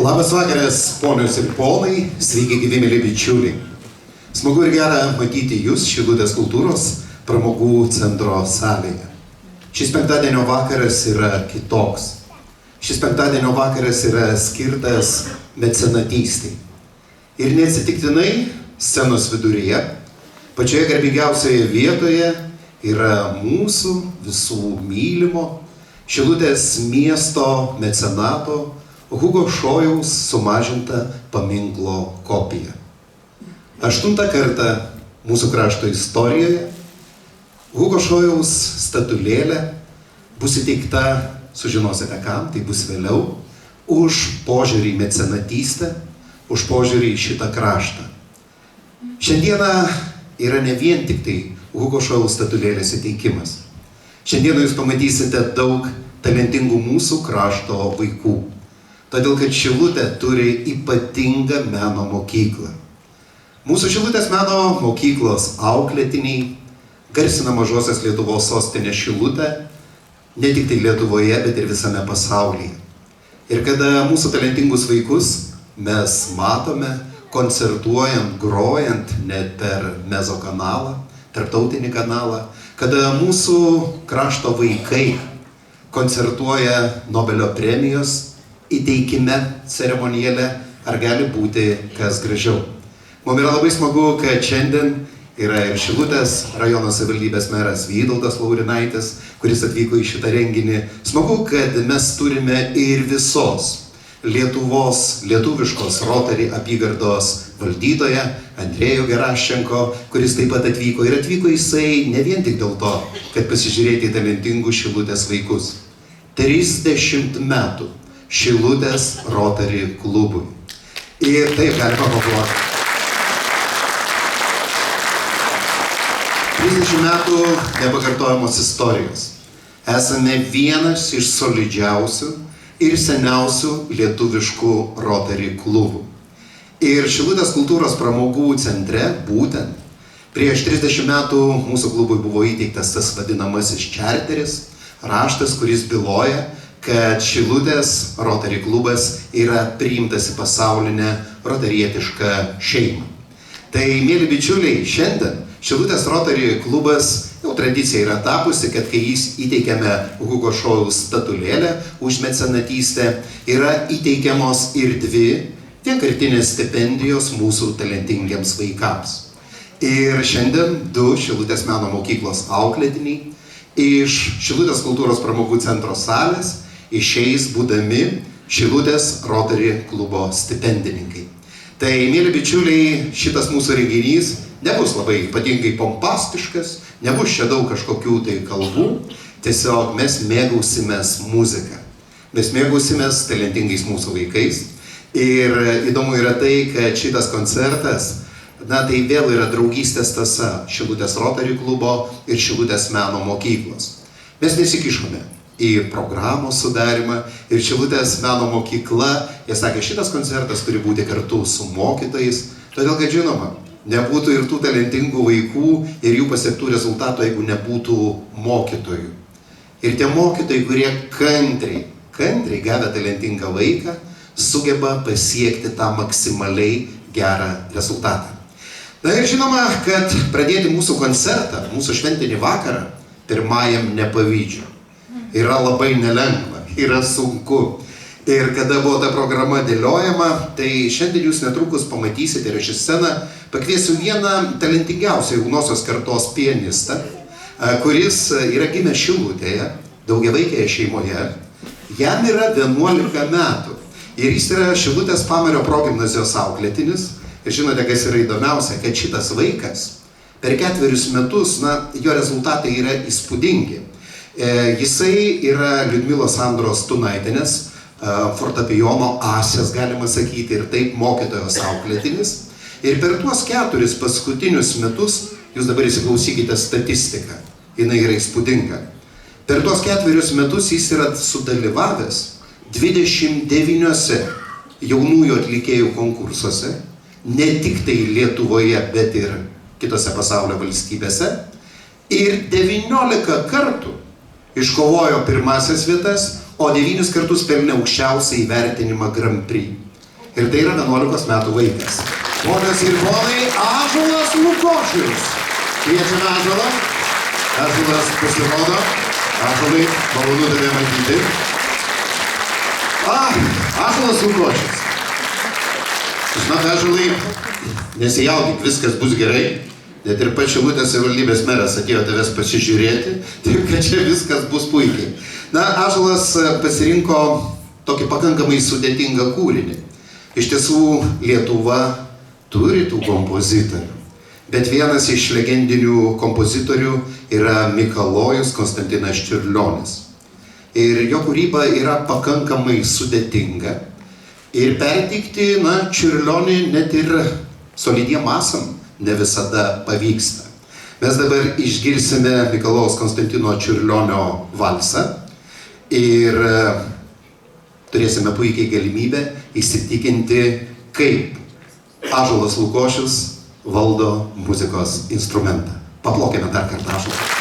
Labas vakaras, ponios ir ponai, sveiki gyvi mėly bičiuliai. Smagu ir gera matyti jūs Šilutės kultūros pramogų centro salėje. Šis penktadienio vakaras yra kitoks. Šis penktadienio vakaras yra skirtas mecenatystei. Ir neatsitiktinai scenos viduryje, pačioje garbingiausioje vietoje yra mūsų visų mylimo Šilutės miesto mecenato Hugo Šojaus sumažinta paminklo kopija. 8 kartą mūsų krašto istorijoje Hugo Šojaus statulėlė bus įteikta, sužinosite kam, tai bus vėliau, už požiūrį į mecenatystę, už požiūrį į šitą kraštą. Šiandieną yra ne vien tik tai Hugo Šojaus statulėlės įteikimas. Šiandieną jūs pamatysite daug talentingų mūsų krašto vaikų. Todėl, kad Šilutė turi ypatingą meno mokyklą. Mūsų Šilutės meno mokyklos auklėtiniai garsina mažosios Lietuvos sostinę Šilutę, ne tik tai Lietuvoje, bet ir visame pasaulyje. Ir kada mūsų talentingus vaikus mes matome, koncertuojant, grojant net per Mezo kanalą, tarptautinį kanalą, kada mūsų krašto vaikai koncertuoja Nobelio premijos įteikime ceremonijėlę, ar gali būti kas gražiau. Mums yra labai smagu, kad šiandien yra ir Šilutės rajono savivaldybės meras Vytautas Laurinaitis, kuris atvyko į šitą renginį. Smagu, kad mes turime ir visos Lietuvos lietuviškos Rotary apygardos valdytoją Andrėjų Geraščenko, kuris taip pat atvyko. Ir atvyko jisai ne vien tik dėl to, kad pasižiūrėti į talentingus Šilutės vaikus. 30 metų Šilutės Rotary klubui. Ir taip galima paploti. 30 metų nepakartojamos istorijos. Esame vienas iš solidžiausių ir seniausių lietuviškų Rotary klubų. Ir Šilutės kultūros pramogų centre būtent prieš 30 metų mūsų klubui buvo įteiktas tas vadinamasis čarteris, raštas, kuris byloja, kad Šilutės Rotary klubas yra priimtas į pasaulinę rotarietišką šeimą. Tai, mėly bičiuliai, šiandien Šilutės Rotary klubas jau tradicija yra tapusi, kad kai jis įteikiame Hugo Šojaus statulėlę už mecenatystę, yra įteikiamos ir 2 vienkartinės stipendijos mūsų talentingiems vaikams. Ir šiandien 2 Šilutės meno mokyklos auklėtiniai iš Šilutės kultūros pramogų centro salės išeis būdami Šilutės Rotary klubo stipendininkai. Tai, mėly bičiuliai, šitas mūsų renginys nebus labai ypatingai pompastiškas, nebus čia daug kažkokių tai kalbų, tiesiog mes mėgausimės muziką. Mes mėgausimės talentingais mūsų vaikais. Ir įdomu yra tai, kad šitas koncertas, tai vėl yra draugystės tąsa Šilutės Rotary klubo ir Šilutės meno mokyklos. Mes nesikišome į programos sudarimą ir Šilutės meno mokykla, jie sakė, šitas koncertas turi būti kartu su mokytojais, todėl kad žinoma, nebūtų ir tų talentingų vaikų ir jų pasiektų rezultatų, jeigu nebūtų mokytojų. Ir tie mokytojai, kurie kantriai gavę talentingą vaiką, sugeba pasiekti tą maksimaliai gerą rezultatą. Na ir žinoma, kad pradėti mūsų koncertą, mūsų šventinį vakarą, pirmajam nepavydžiu. Yra labai nelengva, yra sunku. Ir kada buvo ta programa dėliojama, tai šiandien jūs netrukus pamatysite ir šią sceną pakviesiu vieną talentingiausią jaunosios kartos pianistą, kuris yra gimęs Šilutėje, daugiavaikėje šeimoje. Jam yra 11 metų ir jis yra Šilutės Pamario progimnazijos auklėtinis. Ir žinote, kas yra įdomiausia, kad šitas vaikas per 4 metus, jo rezultatai yra įspūdingi. Jisai yra Liudmilos Andros Tunaitienės fortepijono asės, galima sakyti, ir taip mokytojos auklėtinis. Ir per tuos 4 paskutinius metus, jūs dabar įsiklausykite statistiką, jinai yra įspūdinga. Per tuos 4 metus jis yra sudalyvavęs 29 jaunųjų atlikėjų konkursuose, ne tik tai Lietuvoje, bet ir kitose pasaulio valstybėse. Ir 19 kartų iškovojo pirmasias vietas, o 9 kartus pelnė aukščiausią įvertinimą Grand Prix. ir tai yra 11 metų vaikas. Ponios ir ponai, Ąžuolas Lukošius. Kviečiame Ąžuolą. Ąžuolas pasirodo. Ąžuolai, malonu tave matyti. Ąžuolas Lukošius. Žinot, Ąžuolai, nesijaudink, viskas bus gerai. Net ir pats Šilutės savivaldybės meras atėjo tavęs pasižiūrėti, taip kad čia viskas bus puikiai. Na, Ąžuolas pasirinko tokį pakankamai sudėtingą kūrinį. Iš tiesų, Lietuva turi tų kompozitorių, bet vienas iš legendinių kompozitorių yra Mikalojus Konstantinas Čiurlionis. Ir jo kūryba yra pakankamai sudėtinga. Ir perteikti, Čiurlionį net ir solidiem masam ne visada pavyksta. Mes dabar išgirsime Mikalojaus Konstantino Čiurlionio valsą ir turėsime puikiai galimybę įsitikinti, kaip Ąžuolas Lukošius valdo muzikos instrumentą. Paplokime dar kartą Ąžuolą.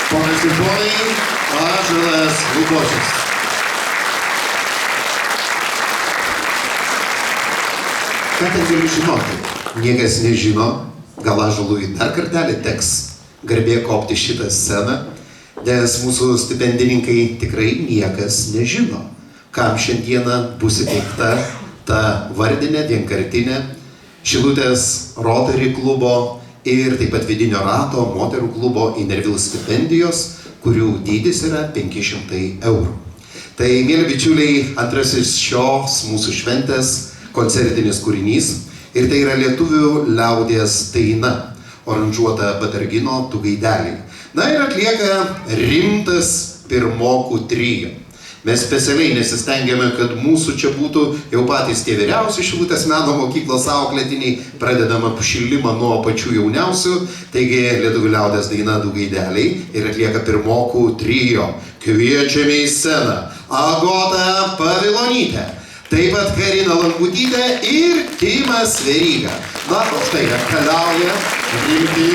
Ponas ir ponai, Ąžuolas Lukošius. Ką ten galiu žinoti? Niekas nežino, gal Ąžuolui dar kartelį teks garbė kopti šitą sceną, nes mūsų stipendininkai tikrai niekas nežino, kam šiandieną bus įteikta ta vardinė, vienkartinė Šilutės Rotary klubo ir taip pat vidinio rato moterų klubo Innerville stipendijos, kurių dydis yra 500 eurų. Tai, mėly bičiuliai, antrasis šios mūsų šventės koncertinis kūrinys ir tai yra lietuvių liaudies daina, oranžuota Badargino Tu gaideliai. Na ir atlieka rimtas pirmokų trio. Mes specialiai nesistengėme, kad mūsų čia būtų jau patys tie vyriausi Šilutės meno mokyklos auklėtiniai, pradedama apšilimą nuo pačių jauniausių, taigi lietuvių liaudies daina Du gaideliai ir atlieka pirmokų trio. Kviečiame į sceną Agotą Pavilonytę, taip pat Karina Langutytę ir Timas Veryga. Na, o štai atkeliauja rimti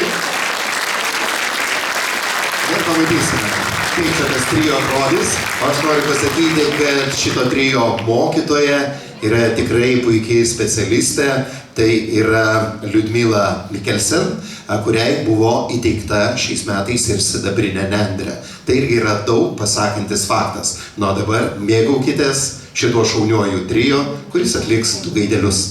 ir pamatysime, kaip čia tas trio atrodys. Aš noriu pasakyti, kad šito trio mokytoja yra tikrai puikiai specialistė. Tai yra Liudmila Mikkelsen, kuriai buvo įteikta šiais metais ir sidabrinė nendrė. Tai irgi yra daug pasakantis faktas. Nuo dabar mėgaukitės šituo šauniuoju trio, kuris atliks du gaidelius.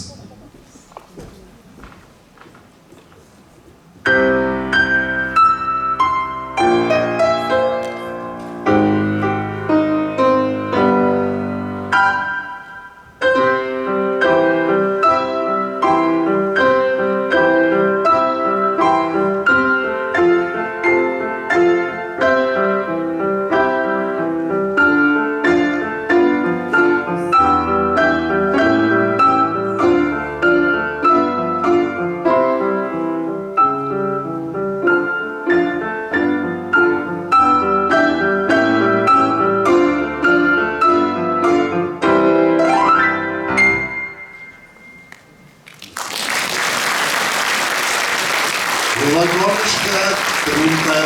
Lakoniška, trumpa,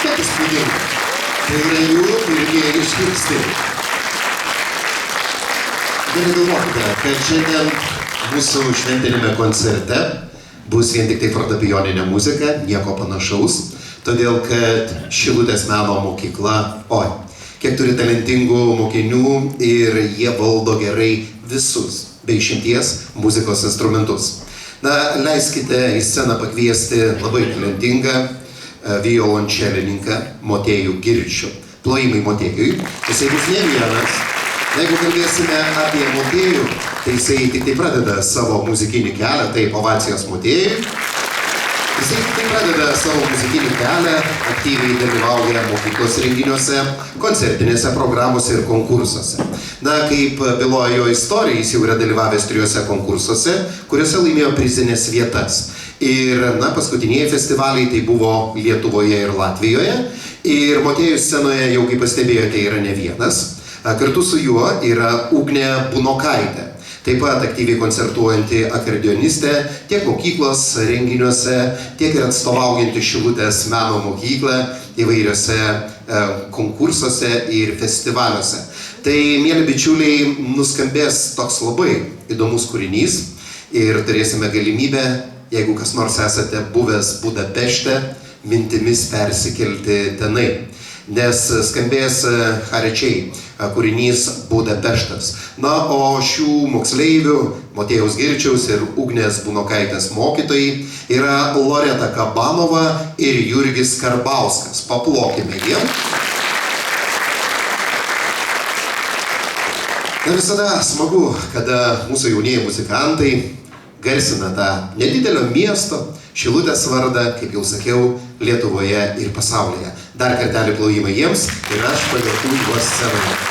bet įspūdinga. Tai yra jų irgi išgirsti. Negalvokite, kad šiandien mūsų šventinėme koncerte bus vien tik tai fortepijoninė muzika, nieko panašaus, todėl kad Šilutės meno mokykla, kiek turi talentingų mokinių ir jie valdo gerai visus, be išimties, muzikos instrumentus. Na, leiskite į sceną pakviesti labai talentingą violončelininką Motiejų Girčių. Plojimai Motiejui. Jisai bus ne vienas. Jeigu kalbėsime apie Motiejų, tai jisai tik tai pradeda savo muzikinį kelią, tai ovacijos Motiejui. Jisai tik tai pradeda savo muzikinį kelią, aktyviai dalyvauja mokyklos renginiuose, koncertinėse programuose ir konkursuose. Na, kaip byloja jo istorija, jis jau yra dalyvavęs 3 konkursuose, kuriuose laimėjo prizinės vietas. Ir, paskutiniai festivaliai tai buvo Lietuvoje ir Latvijoje. Ir Motiejus scenoje, jau kaip pastebėjote, yra ne vienas. Kartu su juo yra Ugnė Bunokaitė. Taip pat aktyviai koncertuojanti akordionistė tiek mokyklos renginiuose, tiek ir atstovaujanti Šilutės meno mokyklą įvairiuose konkursuose ir festivaliuose. Tai, mieli bičiuliai, nuskambės toks labai įdomus kūrinys ir turėsime galimybę, jeigu kas nors esate buvęs Budapešte, mintimis persikelti tenai. Nes skambės Harečiai kūrinys Budapeštas. Na, o šių moksleivių, Motiejaus Girčiaus ir Ugnės Bunokaitės mokytojai yra Loreta Kabanova ir Jurgis Karbauskas. Paplokime jiem. Na, visada smagu, kada mūsų jaunieji muzikantai garsina tą nedidelio miesto Šilutės vardą, kaip jau sakiau, Lietuvoje ir pasaulyje. Dar kartelį plojimai jiems ir aš padėkų juos scenoje.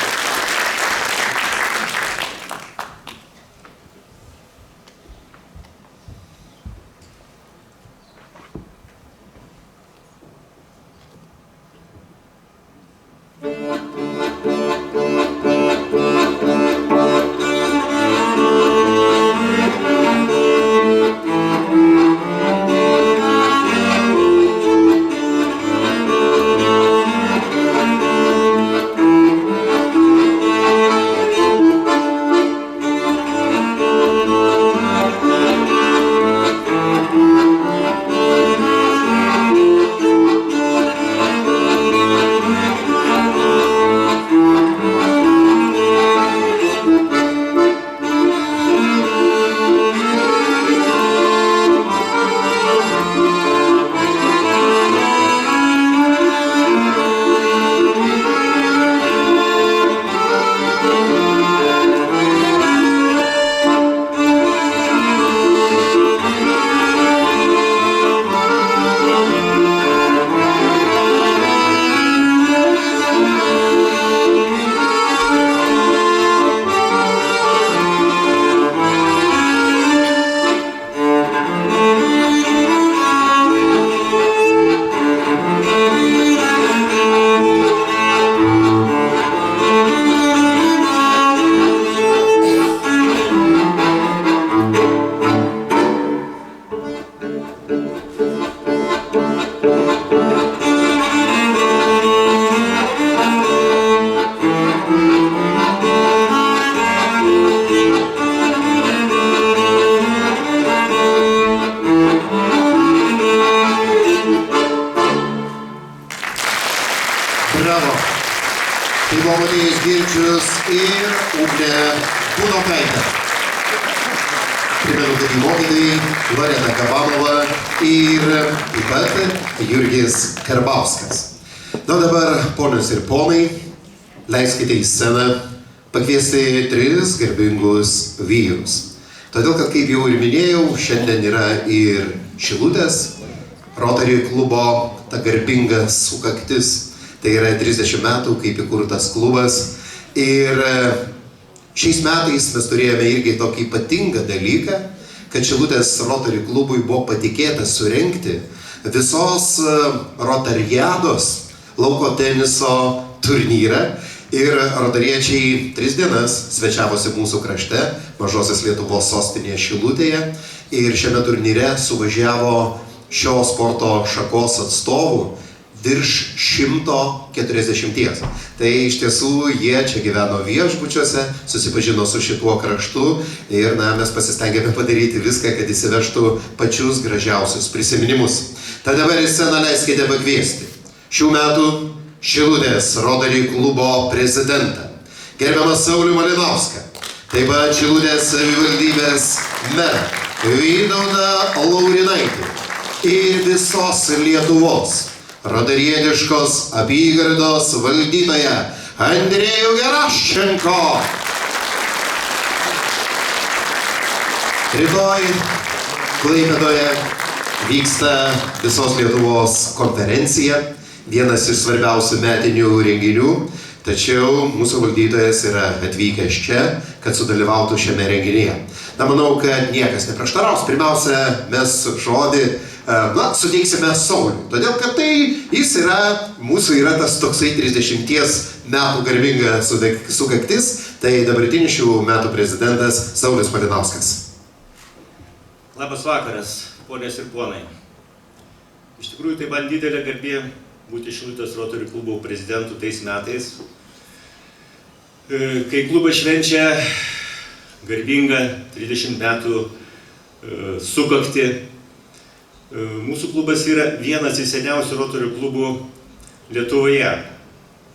Markevičius ir Ugnė Bunokaitė. Primenu, kad į mokytojai Loreta Kabanova ir taip pat Jurgis Karbauskas. Na dabar, ponios ir ponai, leiskite į sceną pakviesti 3 garbingus vyrus. Todėl, kad kaip jau ir minėjau, šiandien yra ir Šilutės Rotary klubo ta garbinga sukaktis. Tai yra 30 metų, kaip įkurtas klubas. Ir šiais metais mes turėjome irgi tokį ypatingą dalyką, kad Šilutės Rotary klubui buvo patikėta surengti visos Rotariados lauko teniso turnyrą. Ir rotariečiai 3 dienas svečiavosi mūsų krašte, mažosios Lietuvos sostinėje Šilutėje. Ir šiame turnyre suvažiavo šio sporto šakos atstovų virš 140. Tai iš tiesų jie čia gyveno viešbučiuose, susipažino su šituo kraštu ir mes pasistengėme padaryti viską, kad įsivežtų pačius gražiausius prisiminimus. Tad dabar į sceną leiskite pakviesti šių metų Šilutės Rotary klubo prezidentą, gerbiamą Saulių Malinauską, taip pat Šilutės savivaldybės merą Vytautą Laurinaitį ir visos Lietuvos rotarietiškos apygardos valdytoją Andrejų Geraščenko. Rytoj Klaipėdoje vyksta visos Lietuvos konferencija, vienas iš svarbiausių metinių renginių, tačiau mūsų valdytojas yra atvykęs čia, kad sudalyvautų šiame renginyje. Na, manau, kad niekas neprieštaraus. Pirmiausia, mes žodį suteiksime Sauliui, todėl kad tai jis yra, mūsų yra tas toksai 30 metų garbinga sukaktis, tai dabartinis šių metų prezidentas Saulius Malinauskas. Labas vakaras, ponės ir ponai. Iš tikrųjų, tai man didelė garbė būti Šilutės Rotary klubo prezidentu tais metais, kai klubas švenčia garbingą 30 metų sukaktį. Mūsų klubas yra vienas iš seniausių Rotary klubų Lietuvoje,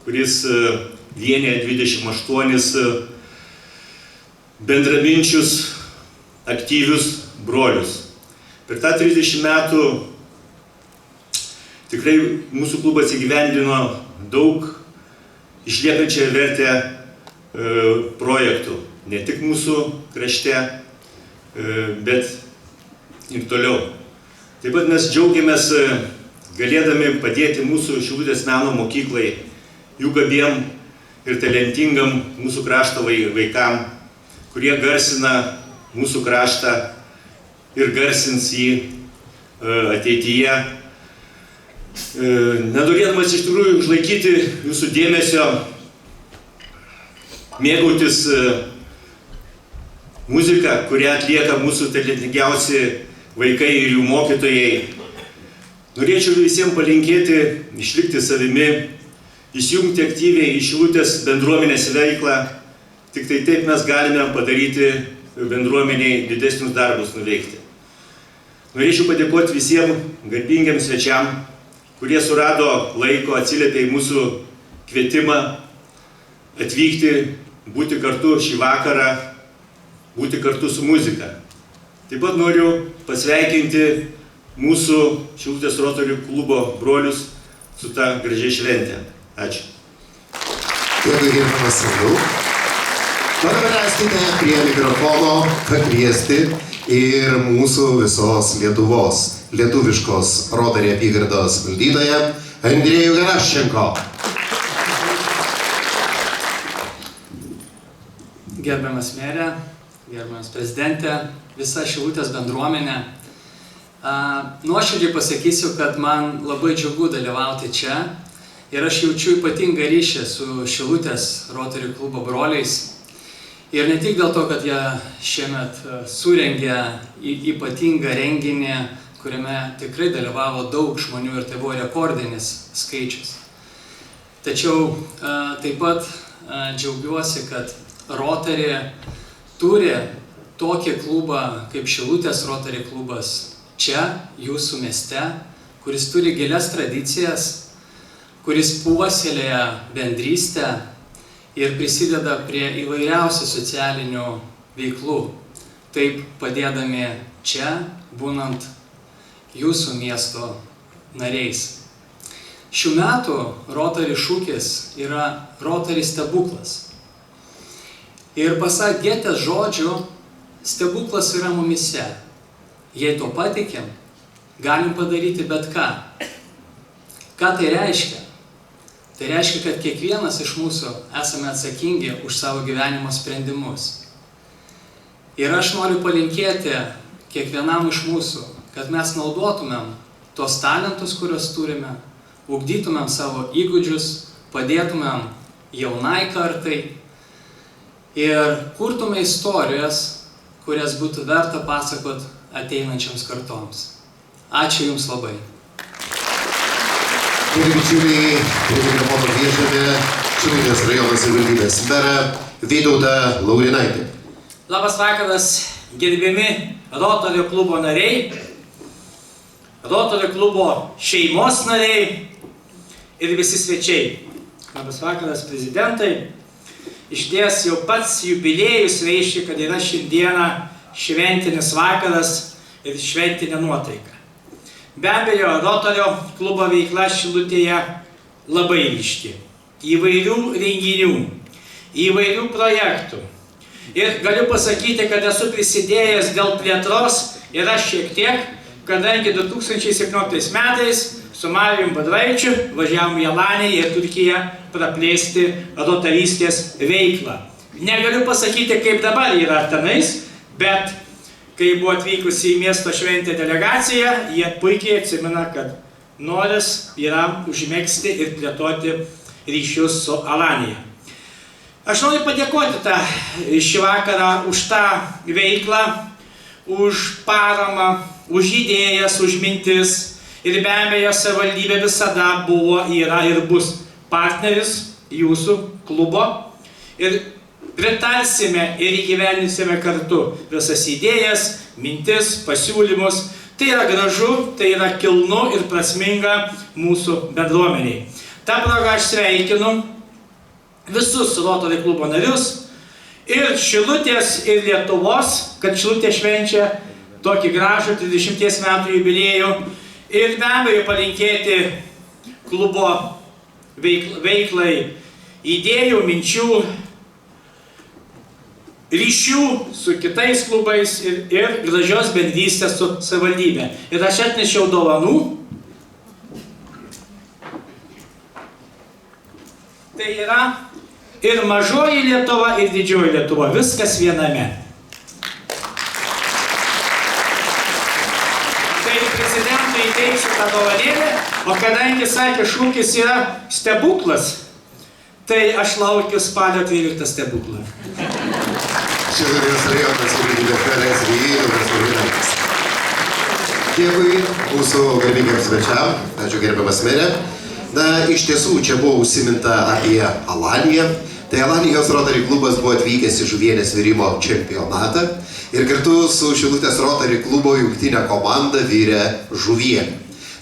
kuris vienija 28 bendraminčius, aktyvius brolius. Per tą 30 metų tikrai mūsų klubas įgyvendino daug išliekančią vertę projektų, ne tik mūsų krašte, bet ir toliau. Taip pat mes džiaugiamės galėdami padėti mūsų Šilutės meno mokyklai, jų gabiem ir talentingam mūsų krašto vaikam, kurie garsina mūsų kraštą ir garsins jį ateityje. Nenorėdamas iš tikrųjų užlaikyti jūsų dėmesio, mėgautis muziką, kurią atlieka mūsų talentingiausi vaikai ir jų mokytojai. Norėčiau visiems palinkėti išlikti savimi, įsijungti aktyviai į Šilutės bendruomenės veiklą. Tik tai taip mes galime padaryti bendruomeniai didesnius darbus nuveikti. Norėčiau padėkoti visiems garbingiams svečiam, kurie surado laiko, atsiliepė į mūsų kvietimą atvykti, būti kartu šį vakarą, būti kartu su muzika. Taip pat noriu pasveikinti mūsų Šilutės Rotary klubo brolius su ta gražiai šventė. Ačiū. Dėkui, gerbiamas Sauliau. Dabar leiskite prie mikrofono pakviesti ir mūsų visos Lietuvos lietuviškos Rotary apygardos valdytoją Andrejų Geraščenko. Gerbiamas merė, gerbiamas prezidentė, visa Šilutės bendruomenė. Nuoširdžiai pasakysiu, kad man labai džiugu dalyvauti čia ir aš jaučiu ypatingą ryšį su Šilutės Rotary klubo broliais. Ir ne tik dėl to, kad jie šiemet surengė ypatingą renginį, kuriame tikrai dalyvavo daug žmonių ir tai buvo rekordinis skaičius. Tačiau taip pat džiaugiuosi, kad Rotary turi tokį klubą kaip Šilutės Rotary klubas čia, jūsų mieste, kuris turi gilias tradicijas, kuris puoselėja bendrystę ir prisideda prie įvairiausių socialinių veiklų, taip padėdami čia, būnant jūsų miesto nariais. Šių metų Rotary šūkis yra Rotary stebuklas. Ir pasak Getės žodžių, stebuklas yra mumise. Jei to patikėm, galim padaryti bet ką. Ką tai reiškia? Tai reiškia, kad kiekvienas iš mūsų esame atsakingi už savo gyvenimo sprendimus. Ir aš noriu palinkėti kiekvienam iš mūsų, kad mes naudotumėm tos talentus, kuriuos turime, ugdytumėm savo įgūdžius, padėtumėm jaunai kartai ir kurtume istorijas, kurias būtų verta pasakot ateinančiams kartoms. Ačiū Jums labai. Mieli bičiuliai, prie mikrofono kviečiame Šilutės rajono savivaldybės merą Vytautą Laurinaitį. Labas vakaras, gerbiami Rotary klubo nariai, Rotary klubo šeimos nariai ir visi svečiai. Labas vakaras, prezidentai. Išties jau pats jubiliejus reiškia, kad yra šiandieną šventinis vakaras ir šventinė nuotaika. Be abejo, Rotario klubo veikla Šilutėje labai ryški. Įvairių renginių, įvairių projektų. Ir galiu pasakyti, kad esu prisidėjęs dėl plėtros ir aš šiek tiek, kadangi 2017 metais su Marijum Badraičiu važiavom į Alaniją ir Turkiją praplėsti rotarystės veiklą. Negaliu pasakyti, kaip dabar yra tenais, bet kai buvo atvykusi į miesto šventę delegaciją, jie puikiai atsimena, kad noras yra užmegzti ir plėtoti ryšius su Alanija. Aš noriu padėkoti šį vakarą už tą veiklą, už paramą, už idėjas, už mintis. Ir be abejo, savivaldybė visada buvo, yra ir bus partneris jūsų klubo. Ir pritarsime ir įgyvendinsime kartu visas idėjas, mintis, pasiūlymus. Tai yra gražu, tai yra kilnu ir prasminga mūsų bendruomeniai. Ta proga aš sveikinu visus Rotary klubo narius ir Šilutės ir Lietuvos, kad Šilutė švenčia tokį gražų 30 metų jubiliejų. Ir be abejo palinkėti klubo veiklai idėjų, minčių, ryšių su kitais klubais ir gražios bendrystės su savivaldybė. Ir aš atnešiau dovanų. Tai yra ir mažoji Lietuva, ir didžioji Lietuva. Viskas viename. Prezidentui įteiksiu tą dovanėlę, o kadangi sakė, šūkis yra stebuklas, tai aš laukiu spalio 13 stebuklą. Šilutės rajono savivaldybės meras Vytautas Laurinaitį. Dėkui mūsų garbingiems svečiam, ačiū gerbiamas merė. Na, iš tiesų, čia buvo užsiminta apie Alaniją. Tai Alanijos Rotary klubas buvo atvykęs į žuvienės virimo čempionatą ir kartu su Šilutės Rotary klubo jungtinė komanda virė žuvienę.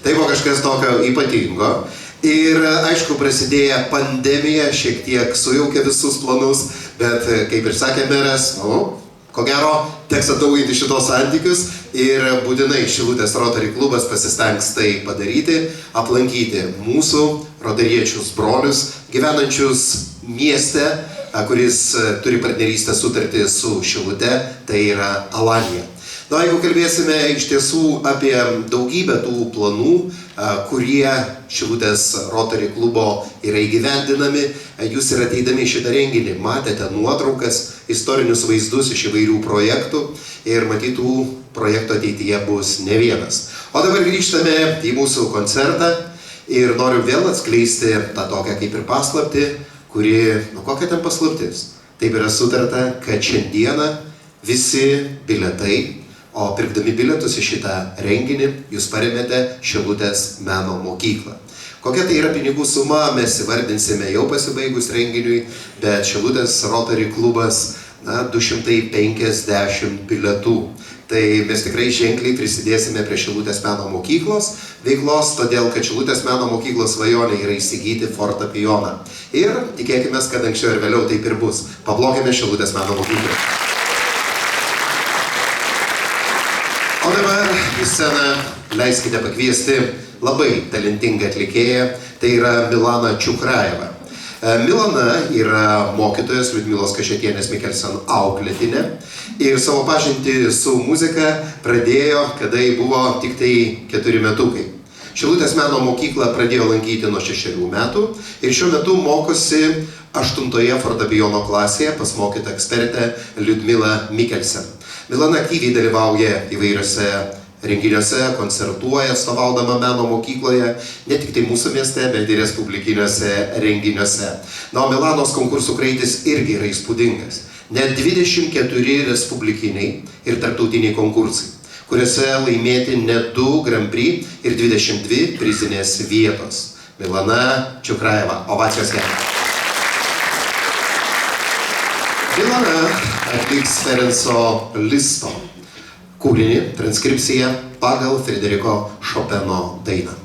Tai buvo kažkas tokio ypatingo. Ir aišku, prasidėję pandemija šiek tiek sujaukė visus planus, bet kaip ir sakė meras, ko gero, teks atnaujinti šitos santykius ir būtinai Šilutės Rotary klubas pasistengs tai padaryti, aplankyti mūsų rotariečius brolius, gyvenančius mieste, kuris turi partnerystę sutartį su Šilute, tai yra Alanija. Na, jeigu kalbėsime iš tiesų apie daugybę tų planų, kurie Šilutės Rotary klubo yra įgyvendinami, jūs ir ateidami į šitą renginį matėte nuotraukas, istorinius vaizdus iš įvairių projektų ir matytų projektų ateityje bus ne vienas. O dabar grįžtame į mūsų koncertą ir noriu vėl atskleisti tą tokią kaip ir paslaptį, kuri, kokia ten paslaptis? Taip yra sutarta, kad šiandieną visi bilietai, o pirkdami bilietus į šitą renginį, jūs paremėte Šilutės meno mokyklą. Kokia tai yra pinigų suma, mes įvardinsime jau pasibaigus renginiui, bet Šilutės Rotary klubas 250 bilietų Tai mes tikrai ženkliai prisidėsime prie Šilutės meno mokyklos veiklos, todėl kad Šilutės meno mokyklos svajonė yra įsigyti fortepijoną. Ir tikėkime, kad anksčiau ir vėliau taip ir bus. Paplokime Šilutės meno mokyklą. O dabar į sceną leiskite pakviesti labai talentingą atlikėją, tai yra Milana Čiukrajeva. Milana yra mokytojas Liudmilos Kašėtienės Mikelsen auklėtinė ir savo pažintį su muzika pradėjo, kada jai buvo tik tai 4 metukai. Šilutės meno mokyklą pradėjo lankyti nuo 6 metų ir šiuo metu mokosi 8 fortepijono klasėje pas mokytą ekspertę Liudmilą Mikelsen. Milana aktyviai dalyvauja įvairiose renginiuose, koncertuoja atstovaudama meno mokykloje, ne tik tai mūsų mieste, bet ir respublikiniuose renginiuose. Na, o Milanos konkursų kraitis irgi yra įspūdingas. Net 24 respublikiniai ir tarptautiniai konkursai, kuriuose laimėti net 2 Grand Prix ir 22 prizinės vietos. Milana Čiukrajeva, ovacijos jai. Milana atliks Ferenco Listo kūrinį, transkripciją pagal Frederiko Chopino dainą.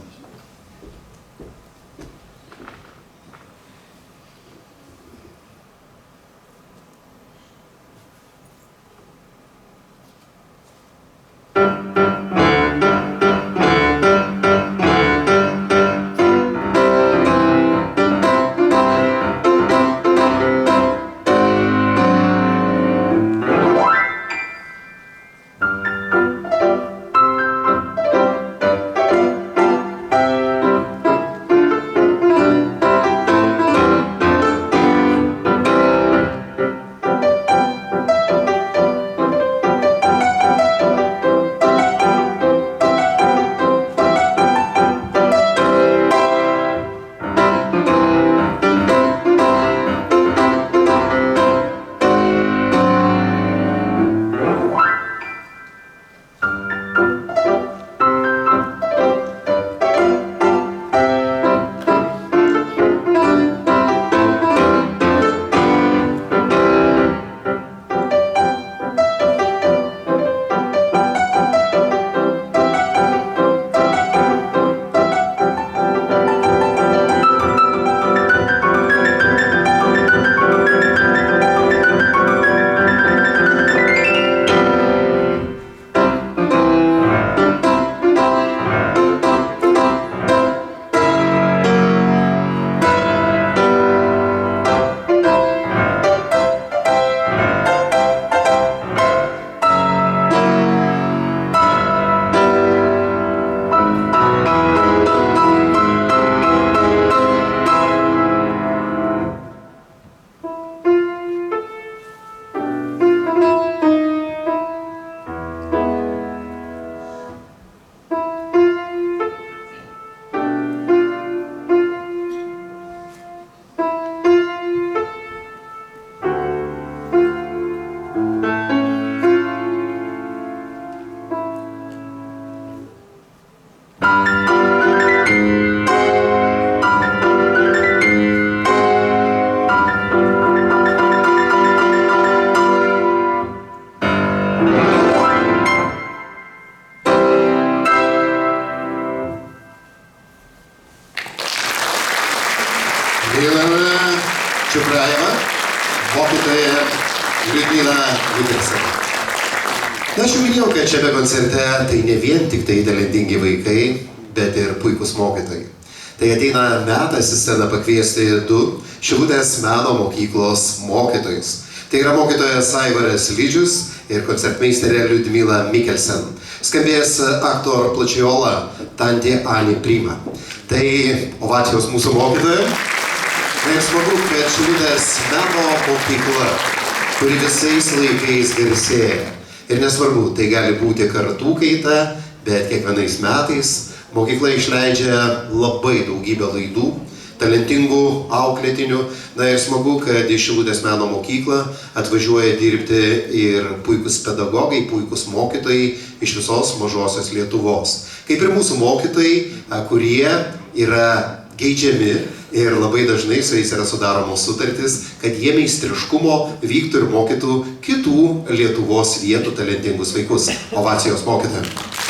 Milana Čiukrajeva, mokytoja Liudmila Mikelsen. Na, aš jau minėjau, kad šiame koncerte tai ne vien tik tai talentingi vaikai, bet ir puikus mokytojai. Tai ateina metas į sceną pakviesti 2 Šilutės meno mokyklos mokytojus. Tai yra mokytojas Aivaras Lydžius ir koncertmeisterė Liudmila Mikelsen. Skambės aktor Plačiola Tantė Ani Prima. Tai ovacijos mūsų mokytojai. Ir smagu, kad Šilutės meno mokykla, kuri visais laikais garsėja. Ir nesvarbu, tai gali būti kartų kaita, bet kiekvienais metais mokykla išleidžia labai daugybę laidų, talentingų auklėtinių. Na ir smagu, kad į Šilutės meno mokyklą atvažiuoja dirbti ir puikus pedagogai, puikus mokytojai iš visos mažosios Lietuvos. Kaip ir mūsų mokytojai, kurie yra geidžiami Ir labai dažnai su jais yra sudaromos sutartis, kad jie meistriškumo vyktų ir mokytų kitų Lietuvos vietų talentingus vaikus. Ovacijos mokytojams.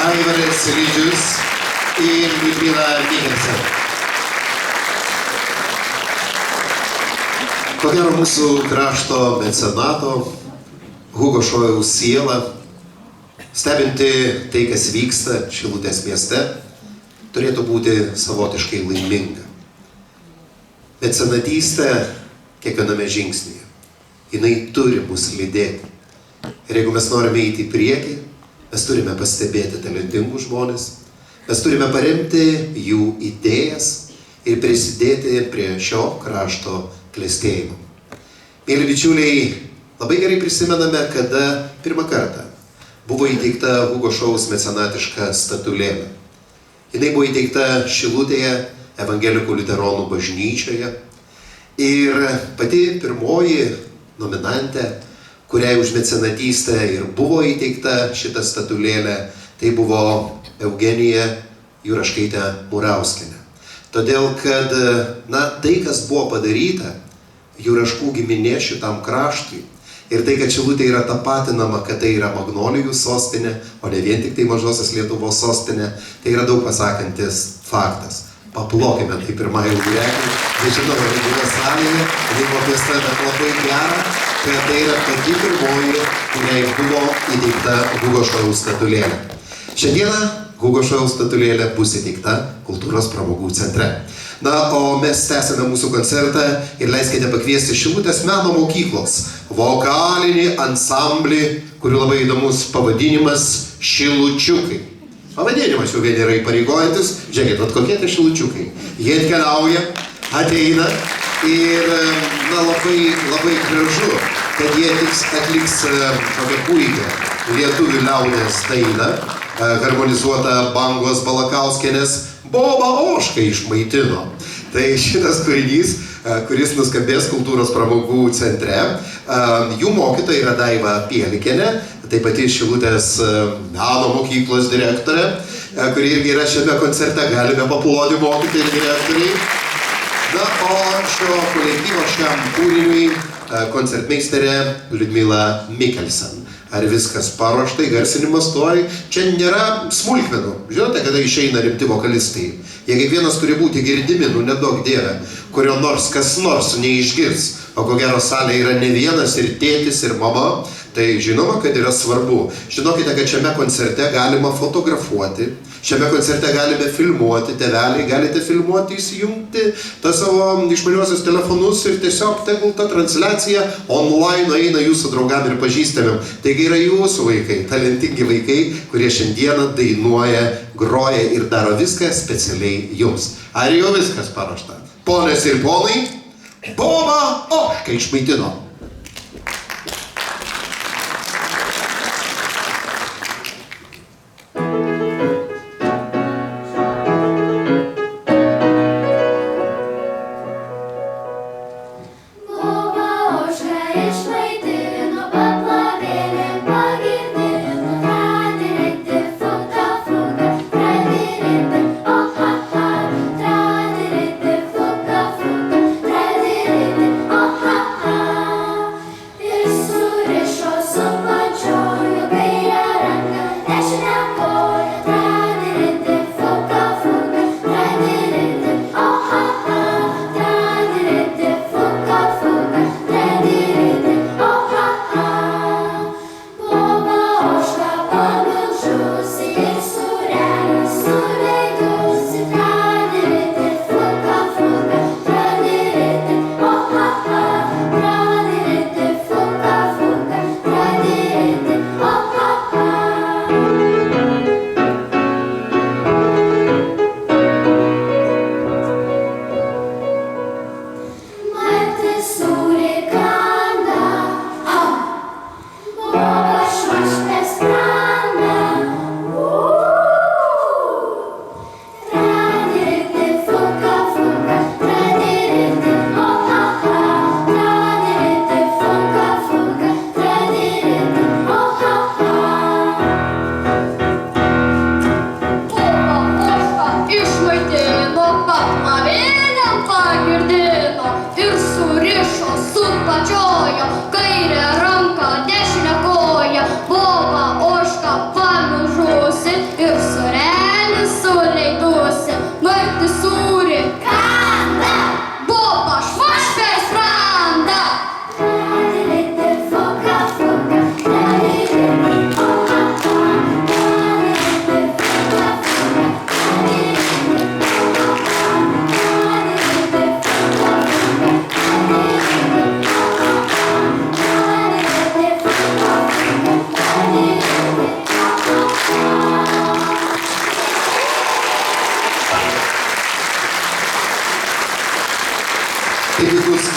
Aivaras Rydžius ir Liudmila Nikelsen. Ko gero mūsų krašto mecenato Hugo Šojaus siela, stebinti tai, kas vyksta Šilutės mieste, turėtų būti savotiškai laiminga. Mecenatystė kiekviename žingsnyje. Jinai turi mus lydėti. Ir jeigu mes norime eiti į priekį, mes turime pastebėti talentingus žmonės, mes turime paremti jų idėjas ir prisidėti prie šio krašto klestėjimo. Mėly bičiuliai, Labai gerai prisimename, kada pirmą kartą buvo įteikta Hugo Šaus mecenatiška statulėlė. Jinai buvo įteikta Šilutėje Evangelikų liuteronų bažnyčioje ir pati pirmoji nominantė, kuriai už mecenatystę ir buvo įteikta šitą statulėlę, tai buvo Eugenija Juraškaitė Murauskienė. Todėl, kad tai, kas buvo padaryta Juraškų giminė šitam kraštui ir tai, kad Šilutė yra tapatinama, kad tai yra Magnolijų sostinė, o ne vien tik tai Mažosios Lietuvos sostinė, tai yra daug pasakantis faktas. Paplokime tai pirmąjį laureatį. Žinoma, buvo salėje, jinai buvo kviesta, bet labai gera, kad tai yra pati pirmoji, kuriai buvo įteikta Hugo Šaus statulėlė. Šiandieną Hugo Šaus statulėlė bus įteikta Kultūros pramogų centre. O mes tęsime mūsų koncertą ir leiskite pakviesti Šilutės meno mokyklos vokalinį ansamblį, kurių labai įdomus pavadinimas Šilučiukai. Pavadinimas jau vien yra įpareigojantis. Žiūrėkit, kokie tai Šilučiukai. Jie atkeliauja, ateina ir labai gražu, kad jie atliks tokią puikią lietuvių liaudies dainą, harmonizuota Bangos Balakauskienės Boba Ožką išmaitino. Tai šitas kūrinys, kuris nuskambės Kultūros pramogų centre. Jų mokytoja yra Daiva Pielikienė, taip pat Šilutės meno mokyklos direktorė, kuri irgi yra šiame koncerte, galime paploti mokytojai ir direktoriai. O šio kolektyvo šiam kūriniui koncertmeisterė Liudmila Mikkelsen. Ar viskas paruošta, įgarsinimas toj? Čia nėra smulkmenų. Žinote, kada išeina rimti vokalistai? Jie kiekvienas turi būti girdimi, nedaug dieve, kurio nors kas nors neišgirs. O ko gero salė yra ne vienas ir tėtis, ir mama. Tai žinoma, kad yra svarbu. Žinokite, kad šiame koncerte galima fotografuoti, šiame koncerte galime filmuoti, tėveliai galite filmuoti, įsijungti tą savo išmaniuosius telefonus ir tiesiog tegul ta transliacija online eina jūsų draugam ir pažįstamim. Taigi yra jūsų vaikai, talentingi vaikai, kurie šiandieną dainuoja, groja ir daro viską specialiai jums. Ar jau viskas paruošta? Ponės ir ponai, Boba Ožką išmaitino.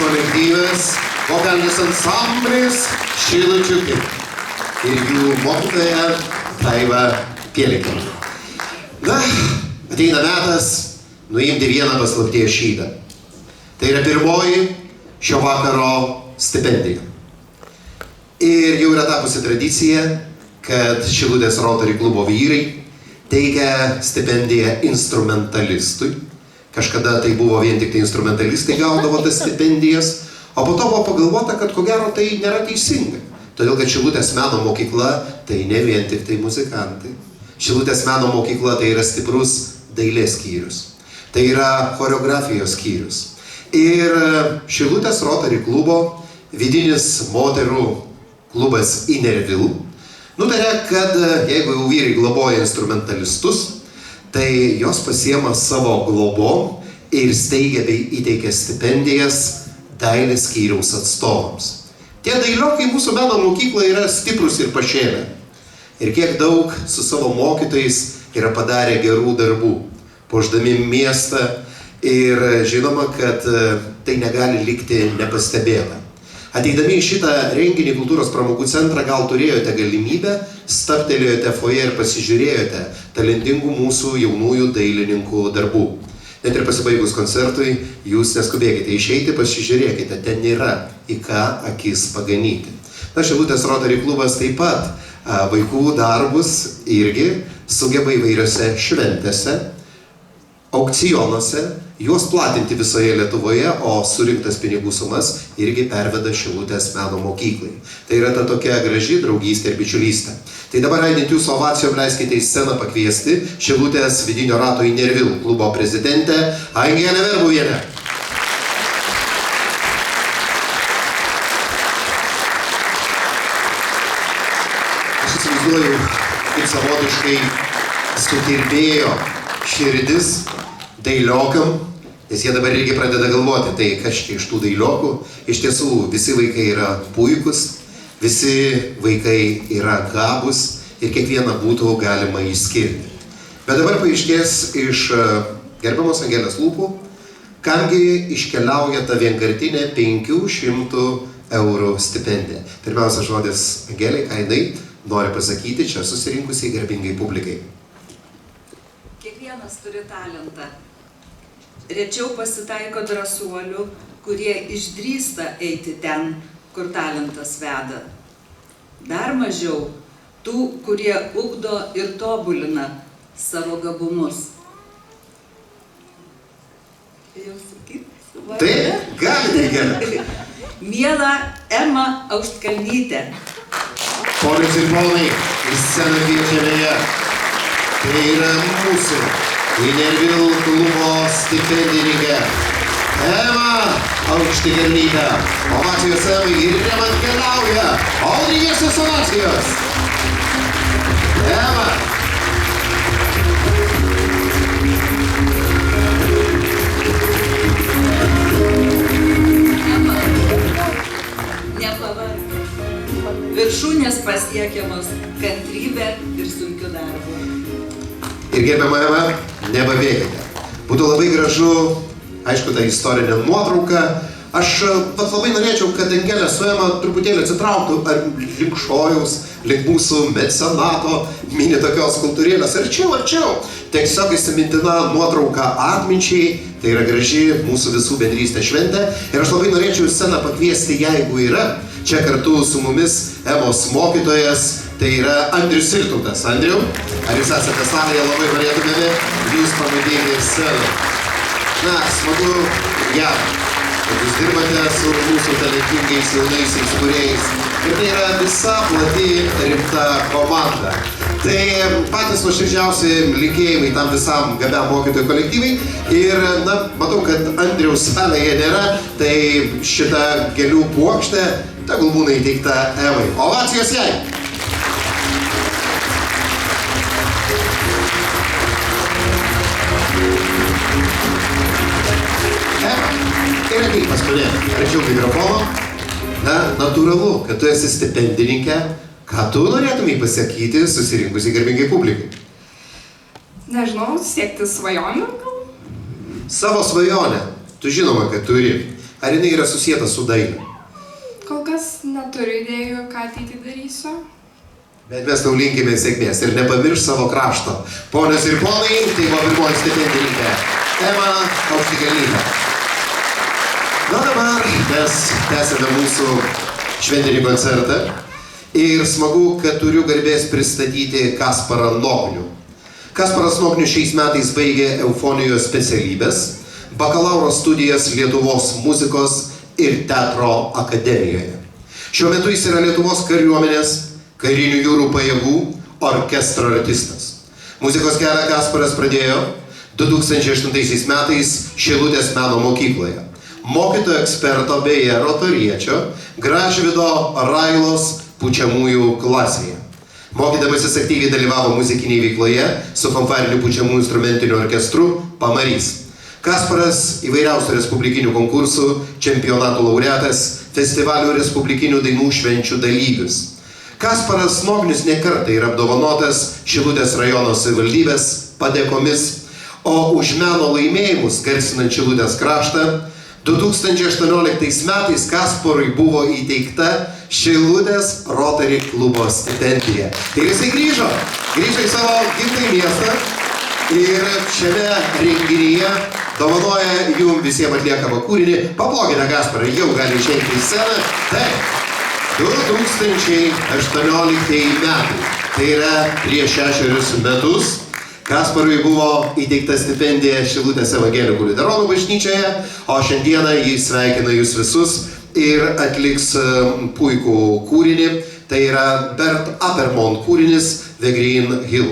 Kolektyvas, vokalinis ansamblis Šilučiukai ir jų mokytoja Daiva Pielika. Na, ateina metas nuimti vieną paslapties šydą. Tai yra pirmoji šio vakaro stipendija. Ir jau yra tapusi tradicija, kad Šilutės Rotary klubo vyrai teikia stipendiją instrumentalistui. Kažkada tai buvo vien tik tai instrumentalistai gaudavo tas stipendijas, o po to buvo pagalvota, kad ko gero tai nėra teisinga. Todėl, kad Šilutės meno mokykla tai ne vien tik tai muzikantai. Šilutės meno mokykla tai yra stiprus dailės skyrius. Tai yra choreografijos skyrius. Ir Šilutės Rotary klubo vidinis moterų klubas Inervil nutarė, kad jeigu jau vyrai globoja instrumentalistus, tai jos pasiema savo globom ir steigia bei įteikia stipendijas dailės skyriaus atstovams. Tie dailiokai mūsų meno mokykloje yra stiprus ir pašėlę. Ir kiek daug su savo mokytojais yra padarę gerų darbų, puošdami miestą ir žinoma, kad tai negali likti nepastebėta. Ateidami į šitą renginį Kultūros pramogų centrą gal turėjote galimybę, stabtelėjote foje ir pasižiūrėjote talentingų mūsų jaunųjų dailininkų darbų. Net ir pasibaigus koncertui, jūs neskubėkite išeiti, pasižiūrėkite, ten nėra į ką akis paganyti. Na, Šilutės Rotary klubas taip pat vaikų darbus irgi sugeba įvairiose šventėse, aukcionuose, juos platinti visoje Lietuvoje, o surinktas pinigų sumas irgi perveda Šilutės meno mokyklai. Tai yra ta tokia graži draugystė ir bičiulystė. Tai dabar aidint jūsų ovacijom leiskite į sceną pakviesti Šilutės vidinio rato Inervil klubo prezidentę Angelę Verbuvienę. Aš įsivaizduoju, kaip savotiškai sukirbėjo širdis dailiokam, nes jie dabar irgi pradeda galvoti, tai kas čia iš tų dailiokų. Iš tiesų, visi vaikai yra puikus, visi vaikai yra gabūs ir kiekvieną būtų galima išskirti. Bet dabar paaiškės iš gerbiamos Angelės lūpų, kamgi iškeliauja ta vienkartinė 500 eurų stipendija. Pirmiausia žodis Angelei, ką jinai nori pasakyti čia susirinkusiai garbingai publikai. Kiekvienas turi talentą. Rečiau pasitaiko drąsuolių, kurie išdrįsta eiti ten, kur talentas veda. Dar mažiau tų, kurie ugdo ir tobulina savo gabumus. Jau sakyt, Taip, galite, Angelė. Miela Ema Austkalnytė. Ponios ir ponai, į sceną kviečiame. Tai yra mūsų Inervil klubo stipendininkė Ema Austkalnytė. Ovacijos Emai ir man keliauja audrinės ovacijos. Ema. Nepavark. Viršūnės pasiekiamos kantrybė ir sunkiu darbu. Ir gerbiama Ema, nebabėkite. Būtų labai gražu, aišku, ta istorinė nuotrauka. Aš labai norėčiau, kad Angelė su Ema truputėlį atsitrauktų link šojaus, link mūsų mecenato, mini tokios kultūrėlės. Arčiau. Tiesiog įsimintina nuotrauka atminčiai. Tai yra graži mūsų visų bendrystė šventė. Ir aš labai norėčiau į sceną pakviesti, jeigu yra čia kartu su mumis Emos mokytojas. Tai yra Andrius Siltautas. Andriu, ar jūs esate salėje, labai norėtumėme jūs pamatyti sceną. Na, smagu, kad jūs dirbate su mūsų talentingais jaunaisiais kūrėjais. Ir tai yra visa plati rimta komanda. Tai patys nuoširdžiausi linkėjimai tam visam gabiam mokytojų kolektyvai. Ir, na, matau, kad Andriaus salėje nėra, tai šita gėlių puokštė tegul būna įteikta Emai. Ovacijos jai! Tai yra kaip pas mane, arčiau mikrofono. Na, natūralu, kad tu esi stipendininkė. Ką tu norėtumai pasakyti susirinkusiai garbingai publikai? Nežinau, siekti svajonių gal? Savo svajonę, tu žinoma, kad turi. Ar jinai yra susieta su daile? kas neturi idėjų, ką ateitį darysiu. Bet mes tau linkime sėkmės ir nepamirš savo krašto. Ponios ir ponai, tai buvo pirmoji stipendininkė Ema Aukštikalnytė. Na dabar mes tęsime mūsų šventinį koncertą ir smagu, kad turiu garbės pristatyti Kasparą Nognių. Kasparas Nognius šiais metais baigė Eufonijos specialybės, bakalauro studijas Lietuvos muzikos ir teatro akademijoje. Šiuo metu jis yra Lietuvos kariuomenės karinių jūrų pajėgų orkestro artistas. Muzikos kelią Kasparas pradėjo 2008 metais Šilutės meno mokykloje. Mokytojo eksperto beje rotoriečio Gražvydo Railos pučiamųjų klasėje. Mokydamasis aktyviai dalyvavo muzikinėje veikloje su fanfariniu pučiamųjų instrumentiniu orkestru Pamarys. Kasparas įvairiausių respublikinių konkursų, čempionatų laureatas, festivalių respublikinių dainų švenčių dalyvis. Kasparas Nognius nekartą yra apdovanotas Šilutės rajono savivaldybės padėkomis, o už meno laimėjimus garsinant Šilutės kraštą 2018 metais Kasparui buvo įteikta Šilutės Rotary klubo stipendija. Ir jisai grįžo į savo gimtąjį miestą ir šiame renginyje dovanoja jums visiems atliekamą kūrinį. Paplokite Kasparą, jau gali išeiti į sceną. Taip. 2018 metai, tai yra prieš 6 metus, Kasparui buvo įteikta stipendija Šilutės evangelikų liuteronų bažnyčioje, o šiandieną jis sveikina jūs visus ir atliks puikų kūrinį, tai yra Bert Appermont kūrinis The Green Hill.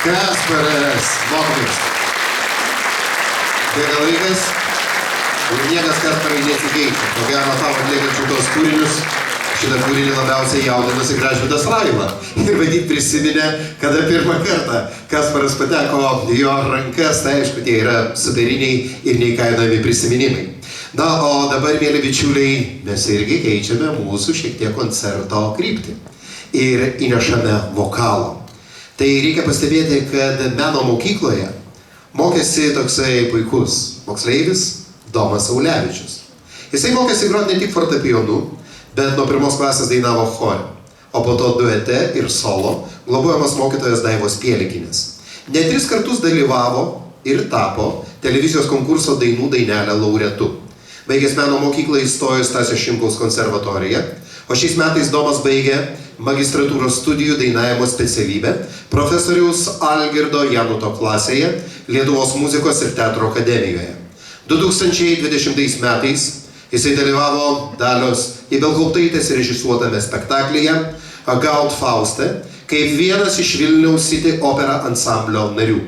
Kasparas, mokomis. Bėga laikas ir niekas Kasparai nesikeičia. Ko gero tavo atliekant šitos kūrinius, šitą kūrinį labiausiai jaudinosi Gražvydas Raila. Ir matyt prisiminė, kada pirmą kartą Kasparas pateko į jo rankas, tai aišku, tie yra superiniai ir neįkainojami prisiminimai. Na, o dabar, mėly bičiuliai, mes irgi keičiame mūsų šiek tiek koncerto kryptį ir įnešame vokalo. Tai reikia pastebėti, kad meno mokykloje mokėsi toksai puikus moksleivis Domas Saulevičius. Jisai mokėsi groti ne tik fortepijonu, bet nuo 1 klasės dainavo chore, o po to duete ir solo globojamas mokytojas Daivos Pielikinės. Ne 3 kartus dalyvavo ir tapo televizijos konkurso dainų dainelę laureatu. Baigęs meno mokyklą įstojo į Stasio Šimkaus konservatoriją, o šiais metais Domas baigė magistratūros studijų dainavimo specialybę profesoriaus Algirdo Januto klasėje Lietuvos muzikos ir teatro akademijoje. 2020 metais jisai dalyvavo Dalios Ibelgauptaitės režisuotame spektaklyje Gaut Fauste kaip vienas iš Vilniaus City Opera ansamblio narių.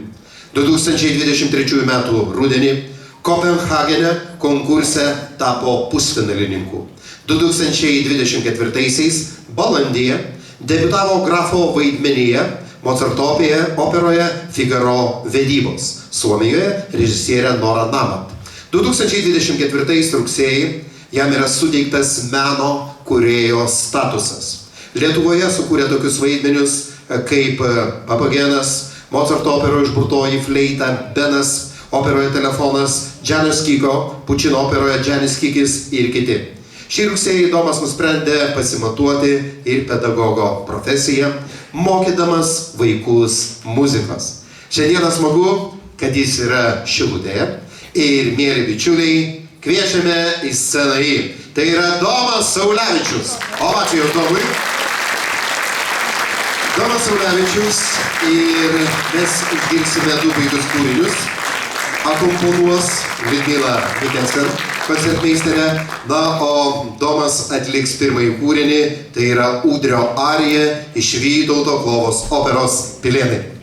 2023 metų rudenį Kopenhagene konkurse tapo pusfinalininku. 2024 balandyje debiutavo grafo vaidmenyje Mozarto operoje Figaro vedybos, Suomijoje režisierė Nora Namat. 2024 rugsėjį jam yra suteiktas meno kūrėjo statusas. Lietuvoje sukūrė tokius vaidmenius kaip Papagenas, Mozarto operoje Išburtoji fleita, Benas operoje Telefonas, Džanis Kiko, Pučino operoje Džanis Kikis ir kiti. Šį rugsėjį Domas nusprendė pasimatuoti ir pedagogo profesiją, mokydamas vaikus muzikos. Šiandieną smagu, kad jis yra Šilutėje ir, mėly bičiuliai, kviečiame į sceną jį. Tai yra Domas Saulevičius. O ačiū jau Domui. Domas Saulevičius ir mes išgirsime 2 puikius kūrinius. Akomponuos Liudmila Mikelsen, koncertmeisterė. Na, o Domas atliks pirmąjį kūrinį, tai yra Ūdrio arija iš Vytauto Klovos operos Pilėnai.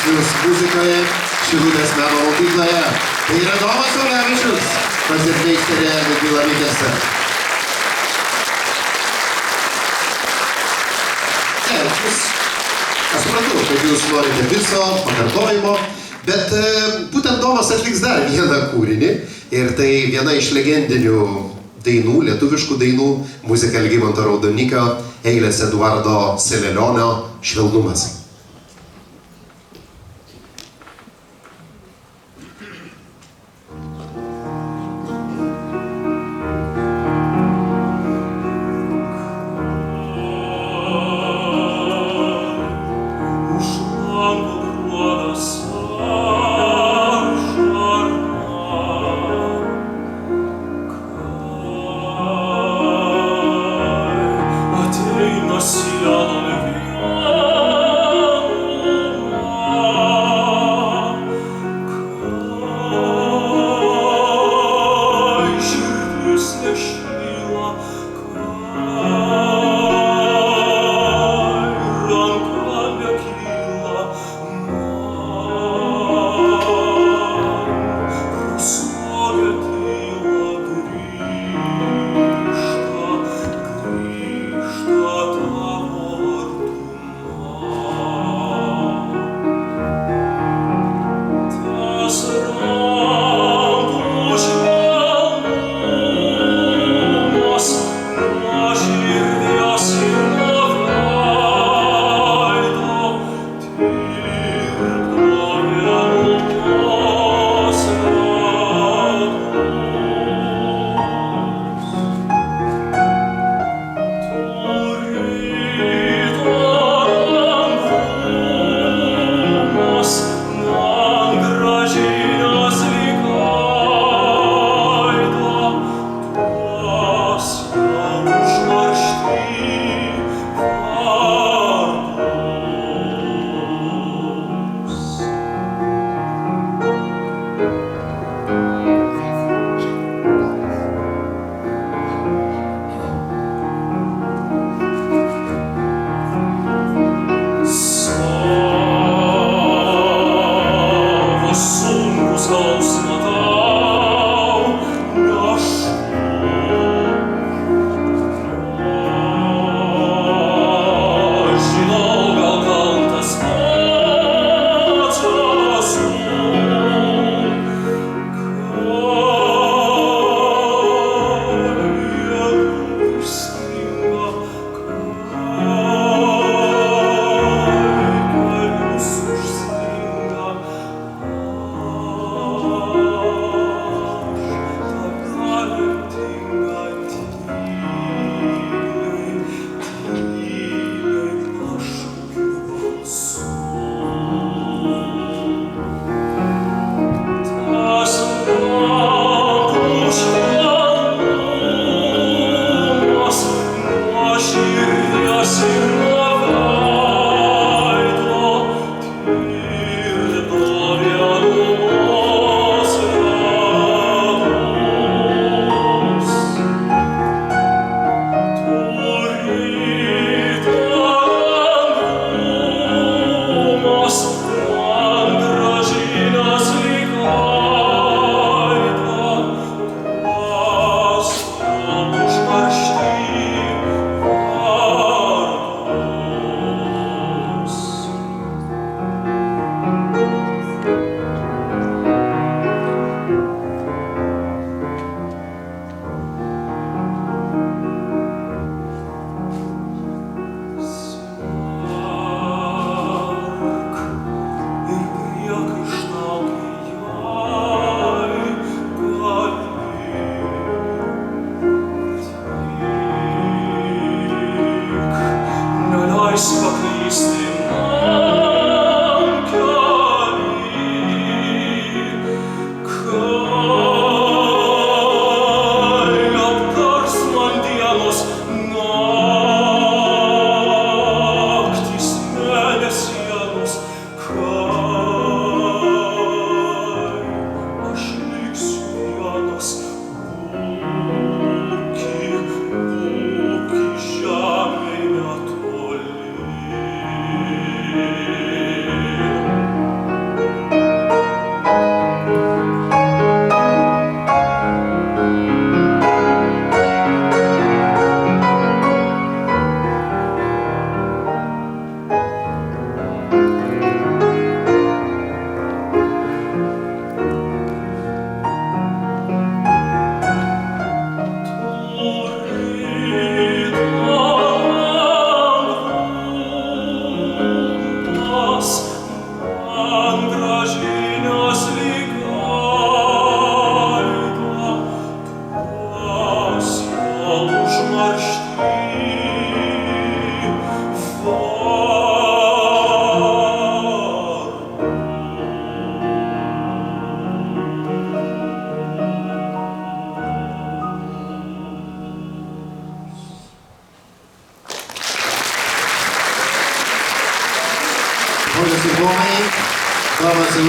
žingsnius muzikoje Šilutės meno mokykloje. Tai yra Domas Olevičius, koncertmeisterė Lidmila Mikėse. Aš supratau, kad jūs norite viso pakartojimo, bet būtent Domas atliks dar vieną kūrinį ir tai viena iš legendinių dainų, lietuviškų dainų, muzika Algimanto Raudonikio, eilės Eduardo Selelionio Švelnumas. Ateina sielon vėl.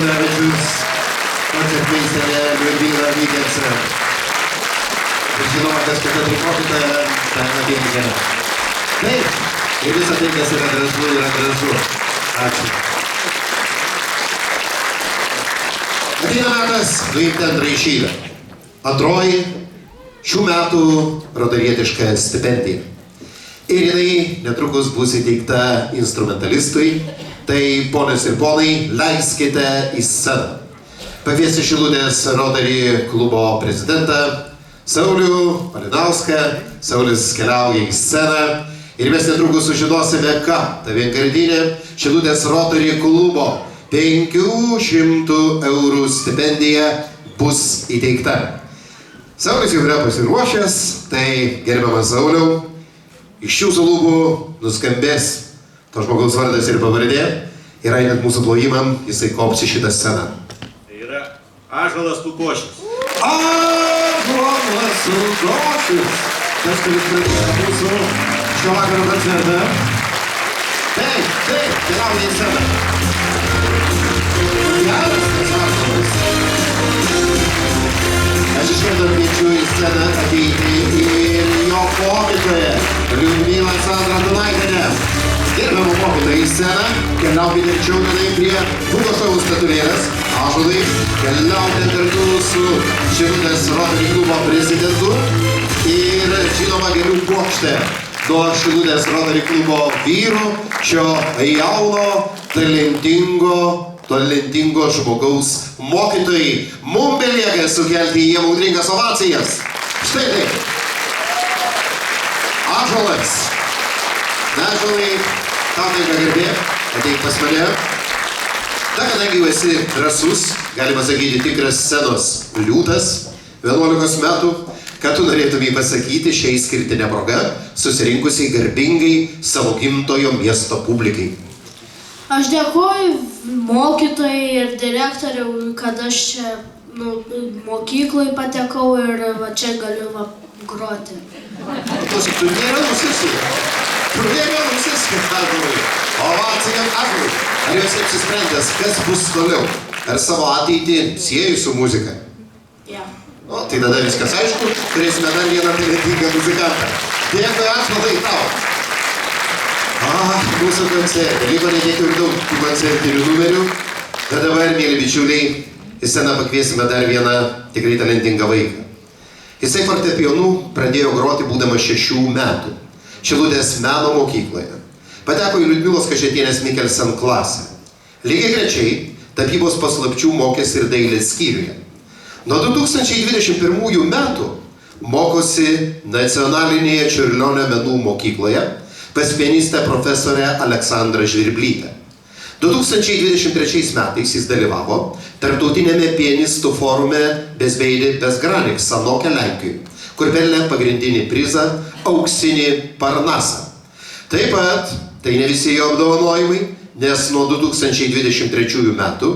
Šulevičius, koncertmeisterė Liudmila Vygersa. Ir žinoma, kas katedrų mokytoja, ten ateina gera. Taip, ir visą tai, kas yra gražu, yra gražu. Ačiū. Ateina metas nuimti antrą išeivę. Antroji šių metų rodarietiška stipendija. Ir jinai netrukus bus įteikta instrumentalistui. Tai, ponios ir ponai, leiskite į sceną pakviesti Šilutės Rotary klubo prezidentą Saulių Malinauską. Saulis keliauja į sceną ir mes netrukus sužinosime, ką ta vienkartinė Šilutės Rotary klubo 500 eurų stipendija bus įteikta. Saulis jau yra pasiruošęs, tai gerbiamas Sauliau, iš jūsų lūpų nuskambės to žmogaus vardas ir pavardė ir einant mūsų plojimam, jisai kops į šitą sceną. Tai yra Ąžuolas Lukošius. Ąžuolas Lukošius, tas, kuris pradėjo mūsų šio vakaro koncertą. Taip, keliauja į sceną. Geras tas Ąžuolas. Aš iš karto kviečiu į sceną ateiti ir jo mokytoją, Liudmilą Sandrą Dunaitienę. Gerbiamą mokytoją į sceną, keliaukite arčiau tenai prie Bugošovų statulėlės. Ąžuolai, keliaukite kartu su Šilutės Rotary klubo prezidentu ir žinoma gėlių puokštę nuo Šilutės Rotary klubo vyrų, šio jauno, talentingo žmogaus mokytojai. Mums belieka sukelti jiem audringas ovacijas. Štai taip. Ąžuolas. Ąžuolai, tau tai ką garbė, ateik pas mane. Na, kadangi jau esi drąsus, galima sakyti tikras scenos liūtas, 11 metų, ką tu norėtumai pasakyti šią išskirtinę progą, susirinkusiai garbingai savo gimtojo miesto publikai. Aš dėkuoju mokytojai ir direktoriui, kad aš čia mokyklai patekau ir va čia galiu groti. Klausyk, tu nevėlusis, Ąžuolai. Ovacijam Ąžuolui. Ar jau esi apsisprendęs, kas bus toliau? Ar savo ateitį sieji su muzika? Ja. O, tai tada viskas aišku, turėsime dar vieną talentingą muzikantą. Dėkui, Ąžuolai, tau. Mūsų koncertė. Liko nedėti ir daug tų koncertinių numerių. Bet dabar, mėly bičiuliai, į sceną pakviesime dar vieną tikrai talentingą vaiką. Jisai fortepijonu pradėjo groti būdamas 6 metų. Šilutės meno mokykloje. Pateko į Liudmilos Kašėtienės Mikkelsen klasę. Lygiai grečiai tapybos paslapčių mokėsi ir dailės skyriuje. Nuo 2021 metų mokosi Nacionalinėje Čiurlionio menų mokykloje pas pianistę profesorę Aleksandrą Žvirblytę. 2023 metais jis dalyvavo tarptautinėme pianistų forume Bezveidė Bezgranik Sanoke Lenkijoje, kur pelnė pagrindinį prizą Auksinį Parnasą. Taip pat, tai ne visi jo apdovanojimai, nes nuo 2023 metų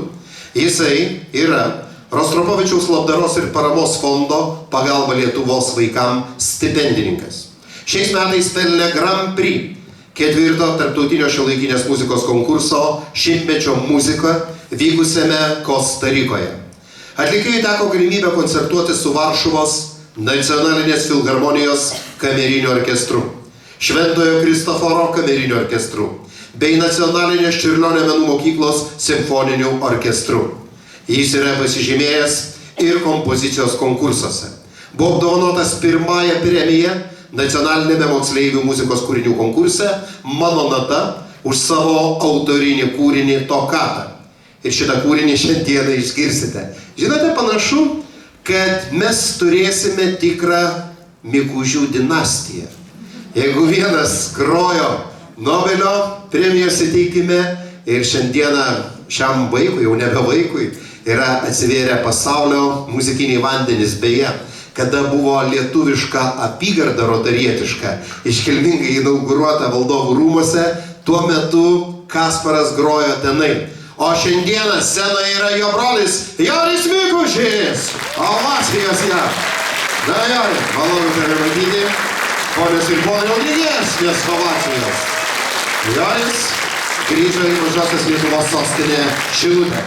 jisai yra Rostropovičiaus labdaros ir paramos fondo Pagalba Lietuvos vaikam stipendininkas. Šiais metais pelnė Grand Prix 4 tarptautinio šiuolaikinės muzikos konkurso šimtmečio muzika vykusiame Kosta Rikoje. Atlikėjui teko galimybę koncertuoti su Varšuvos Nacionalinės filharmonijos kameriniu orkestru, Šventojo Kristoforo kameriniu orkestru bei Nacionalinės Čiurlionio menų mokyklos simfoniniu orkestru. Jis yra pasižymėjęs ir kompozicijos konkursuose. Buvo apdovanotas pirmąją premiją nacionalinėme moksleivių muzikos kūrinių konkurse Mano nata už savo autorinį kūrinį Tokatą. Ir šitą kūrinį šiandieną išgirsite. Žinote, panašu, kad mes turėsime tikrą Mikužių dinastiją. Jeigu vienas grojo Nobelio premijos įteikime ir šiandieną šiam vaikui, jau nebe vaikui, yra atsivėrę pasaulio muzikiniai vandenys. Beje, kada buvo lietuviška apygarda rotarietiška, iškilmingai inauguruota Valdovų rūmuose, tuo metu Kasparas grojo tenai. O šiandieną scenoje yra jo brolis Joris Mikužis. Ovacijos jam. Na, Jori, malonu tave matyti. Ponios ir ponai, audringesnės ovacijos. Joris grįžo į mažosios Lietuvos sostinę Šilutę.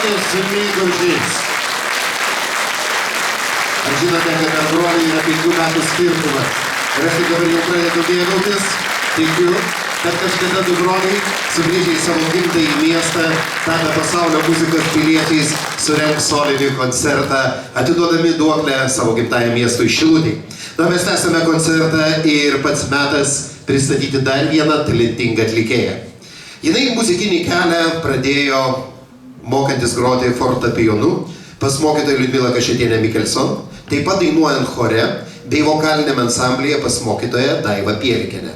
Jonas Mikužis. Ar žinote, kad per brolį yra 5 metų skirtumas? Ir aš tik dabar jau pradedu mėgautis, tikiu, kad kažkada du broliai sugrįžę į savo gimtąjį miestą, tapę pasaulio muzikos piliečiais, surengs solinį koncertą, atiduodami duoklę savo gimtajam miestui Šilutei. Na, mes tęsame koncertą ir pats metas pristatyti dar vieną talentingą atlikėją. Jinai muzikinį kelią pradėjo mokantis groti fortepijonu pas mokytoją Liudmilą Kašėtienę Mikelson, taip pat dainuojant chore bei vokaliniam ansamblyje pas mokytoją Daivą Pielikienę.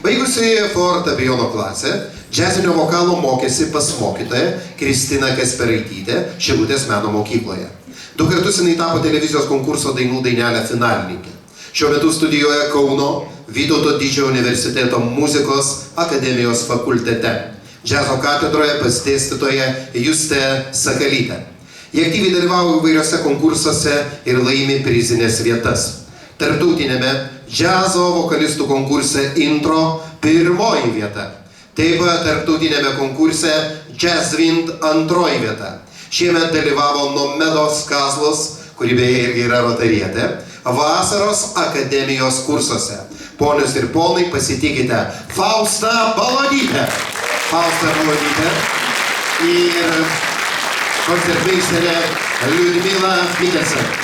Baigusi fortepijono klasę, džiazinio vokalo mokėsi pas mokytoją Kristiną Kasperaitytę Šilutės meno mokykloje. 2 kartus jinai tapo televizijos konkurso Dainų dainelė finalininkė. Šiuo metu studijuoja Kauno Vytauto Didžiojo universiteto muzikos akademijos fakultete. Džiazo katedroje pas dėstytoją Justę Sakalytę. Jie aktyviai dalyvauja įvairiose konkursuose ir laimi prizinės vietas. Tarptautinėme džiazo vokalistų konkurse Intro 1 vieta. Taip pat tarptautinėme konkurse Jazzwind 2 vieta. Šiemet dalyvavo Nomedos Kazlos, kuri beje irgi yra rotarietė, vasaros akademijos kursuose. Ponios ir ponai, pasitikite Faustą Balodytę. Faustą Balodytę ir koncertmeisterė Liudmila Mikelson.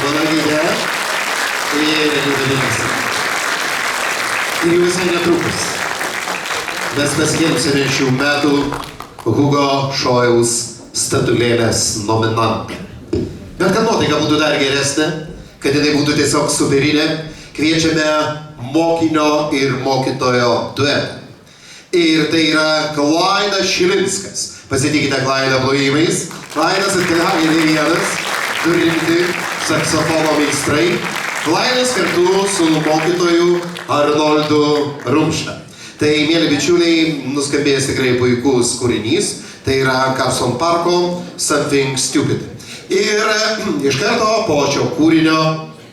palaikykite. Ir jau visai netrukus mes paskelbsime šių metų Hugo Šojaus statulėlės nominantą. Bet kad nuotaika būtų dar geresnė, kad jinai būtų tiesiog superinė, kviečiame mokinio ir mokytojo duetą. Ir tai yra Klaidas Šilinskas. Pasitikite Klaidą plojimais. Klaidas atkeliauja ne vienas, turinti saksofono meistrai. Klaidas kartu su mokytoju Arnoldu Rumša. Tai, mėly bičiuliai, nuskambėjęs tikrai puikus kūrinys. Tai yra Carson Parko Something Stupid. Ir iš karto po šio kūrinio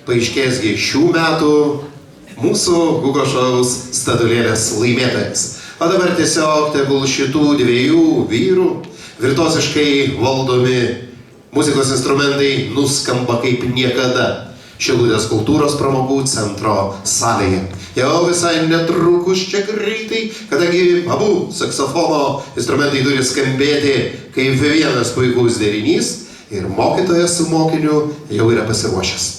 paaiškėsgi šių metų mūsų Hugo Šojaus statulėlės laimėtojas. O dabar tiesiog tegul šitų dviejų vyrų virtuoziškai valdomi muzikos instrumentai nuskamba kaip niekada Šilutės kultūros pramogų centro salėje. Jau visai netrukus čia greitai, kadangi abu saksofono instrumentai turi skambėti kaip vienas puikus derinys ir mokytojas su mokiniu jau yra pasiruošęs.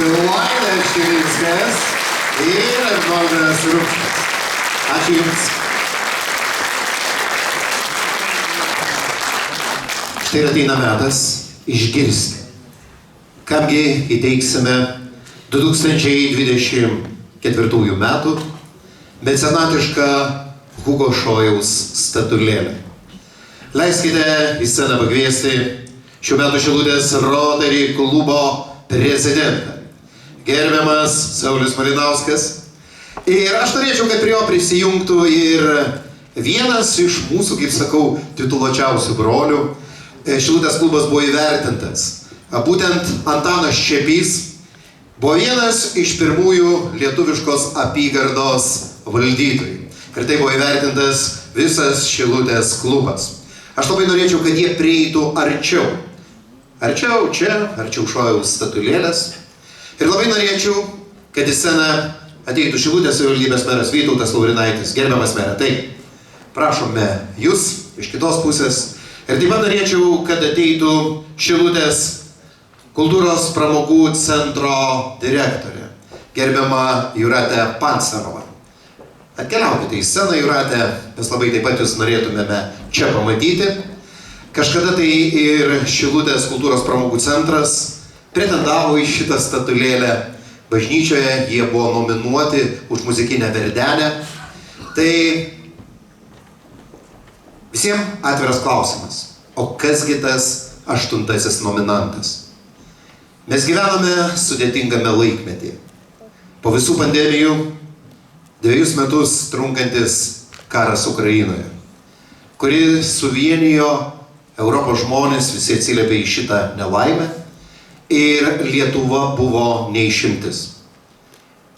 Klaidas Šilinskas ir Arnoldas Rumšas. Ačiū Jums. Štai ir ateina metas išgirsti, kamgi įteiksime 2024 metų mecenatišką Hugo Šojaus statulėlę. Leiskite į sceną pakviesti šių metų Šilutės Rotary klubo prezidentą, gerbiamas Saulius Malinauskas. Ir aš norėčiau, kad prie jo prisijungtų ir vienas iš mūsų, kaip sakau, tituluočiausių brolių. Šilutės klubas buvo įvertintas. Būtent Antanas Čepys buvo vienas iš pirmųjų lietuviškos apygardos valdytojų. Ir tai buvo įvertintas visas Šilutės klubas. Aš labai norėčiau, kad jie prieitų arčiau arčiau čia, arčiau Šojaus statulėlės. Ir labai norėčiau, kad į sceną ateitų Šilutės savivaldybės meras Vytautas Laurinaitis. Gerbiamas mere, tai prašome jūs iš kitos pusės. Ir taip pat norėčiau, kad ateitų Šilutės kultūros pramogų centro direktorė, gerbiama Jūratė Pancerova. Atkeliaukite į sceną, Jūratė, mes labai taip pat jūs norėtumėme čia pamatyti. Kažkada tai ir Šilutės kultūros pramogų centras pretendavo į šitą statulėlę bažnyčioje, jie buvo nominuoti už muzikinę verdenę. Tai visiems atviras klausimas, o kasgi tas 8. nominantas? Mes gyvename sudėtingame laikmetyje. Po visų pandemijų 2 metus trunkantis karas Ukrainoje, kuri suvienijo Europos žmonės, visi atsiliepė į šitą nelaimę ir Lietuva buvo neišimtis.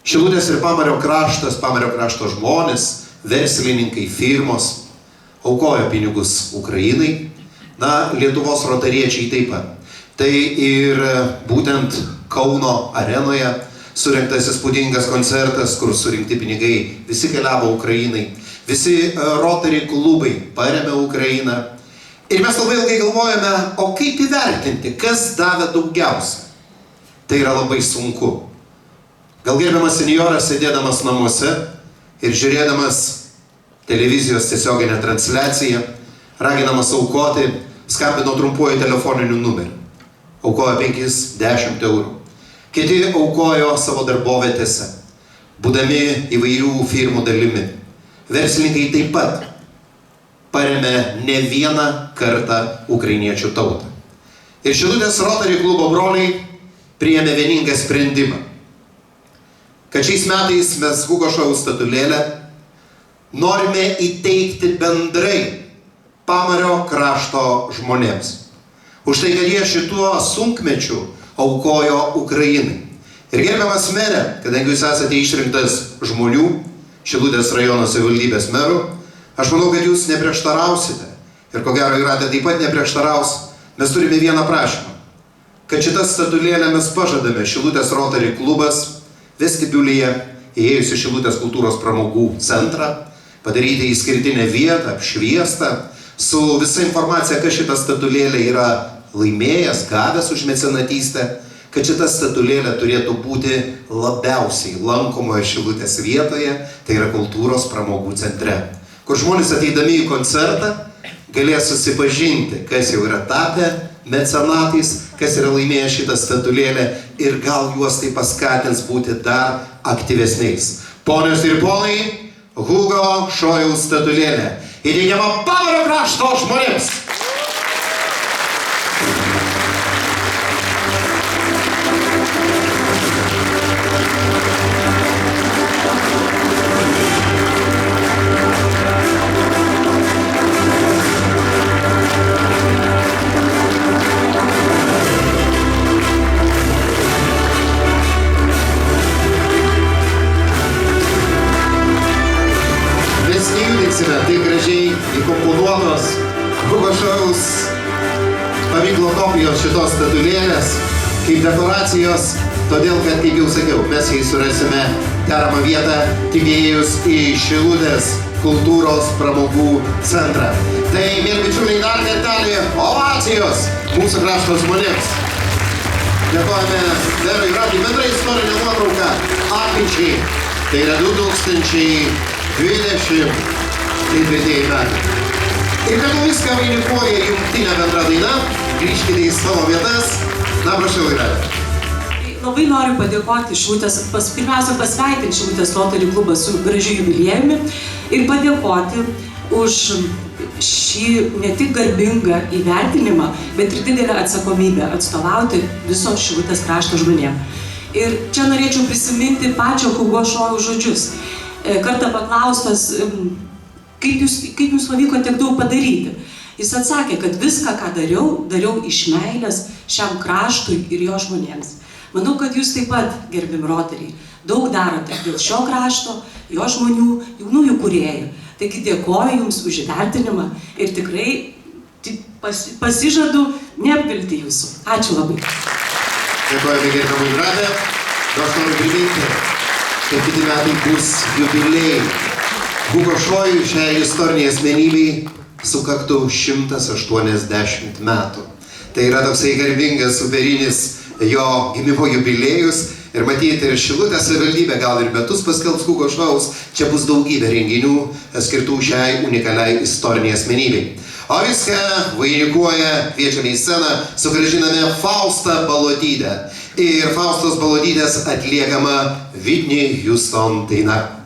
Šilutės ir Pamario krašto žmonės, verslininkai, firmos aukojo pinigus Ukrainai, Lietuvos rotariečiai taip pat. Tai ir būtent Kauno arenoje surengtas įspūdingas koncertas, kur surinkti pinigai visi keliavo Ukrainai, visi Rotary klubai paremė Ukrainą. Ir mes labai ilgai galvojame, o kaip įvertinti, kas davė daugiausia. Tai yra labai sunku. Gal gerbiamas senjoras sėdėdamas namuose ir žiūrėdamas televizijos tiesioginę transliaciją, raginamas aukoti, skambino trumpuoju telefoniniu numeriu. Aukojo 5-10 eurų. Kiti aukojo savo darbovietėse, būdami įvairių firmų dalimi. Verslininkai taip pat paremė ne vieną kartą ukrainiečių tautą. Ir Šilutės Rotary klubo broliai priėmė vieningą sprendimą, kad šiais metais mes Hugo Šojaus statulėlę norime įteikti bendrai Pamario krašto žmonėms. Už tai, kad jie šituo sunkmečiu aukojo Ukrainai. Ir gerbiamas mere, kadangi jūs esate išrinktas žmonių, Šilutės rajono savivaldybės merų, aš manau, kad jūs neprieštarausite. Ir ko gero Jūratė taip pat neprieštaraus. Mes turime vieną prašymą. Kad šitą statulėlę mes pažadame Šilutės Rotary klubas vestibiulyje, įėjus į Šilutės kultūros pramogų centrą, padaryti išskirtinę vietą, apšviestą, su visa informacija, kad šitą statulėlę yra laimėjęs, gavęs už mecenatystę, kad šita statulėlė turėtų būti labiausiai lankomoje Šilutės vietoje, tai yra kultūros pramogų centre, kur žmonės ateidami į koncertą galės susipažinti, kas jau yra tapę mecenatais, kas yra laimėję šitą statulėlę ir gal juos tai paskatins būti dar aktyvesniais. Ponios ir ponai, Hugo Šojaus statulėlė įteikiama Pamario krašto žmonėms. Taip gražiai įkomponuotos Hugo Šojaus paminklo kopijos šitos statulėlės kaip dekoracijos, todėl kad, kaip jau sakiau, mes jai surasime deramą vietą tik įėjus į Šilutės kultūros pramogų centrą. Tai, mėly bičiuliai, dar kartelį ovacijos mūsų krašto žmonėms. Dėkojame merui Radui, bendrai istorinę nuotrauką atminčiai. Tai yra 2020 metai. Ir kad viską vainikuoja jungtinė bendra daina, grįžkite į savo vietas. Prašau, Jūratė. Labai noriu padėkoti Šilutės, pirmiausia pasveikinti Šilutės Rotary klubą su gražiu jubiliejumi ir padėkoti už šį ne tik garbingą įvertinimą, bet ir didelę atsakomybę atstovauti viso Šilutės krašto žmonėm. Ir čia norėčiau prisiminti pačio Hugo Šojaus žodžius. Kartą paklaustas, kaip jums pavyko tiek daug padaryti. Jis atsakė, kad viską, ką dariau iš meilės šiam kraštui ir jo žmonėms. Manau, kad jūs taip pat, gerbimi Rotary, daug darote dėl šio krašto, jo žmonių, jaunųjų kūrėjų. Taigi dėkoju jums už įvertinimą ir tikrai pasižadu neapvilti jūsų. Ačiū labai. Dėkojame gerbiamai Grabe. Aš noriu priminti, kad kiti metai bus jubiliejai. Hugo Šojui, šiai istoriniai asmenybei, sukaktų 180 metų. Tai yra toksai garbingas, superinis jo gimimo jubiliejus. Ir matyti, ir Šilutės savivaldybė gal ir metus paskelbs Hugo Šojaus, čia bus daugybė renginių skirtų šiai unikaliai istoriniai asmenybei. O viską vainikuoja, kviečiame į sceną, sugrąžiname Faustą Balodytę. Ir Faustos Balodytės atliekama Whitney Houston daina.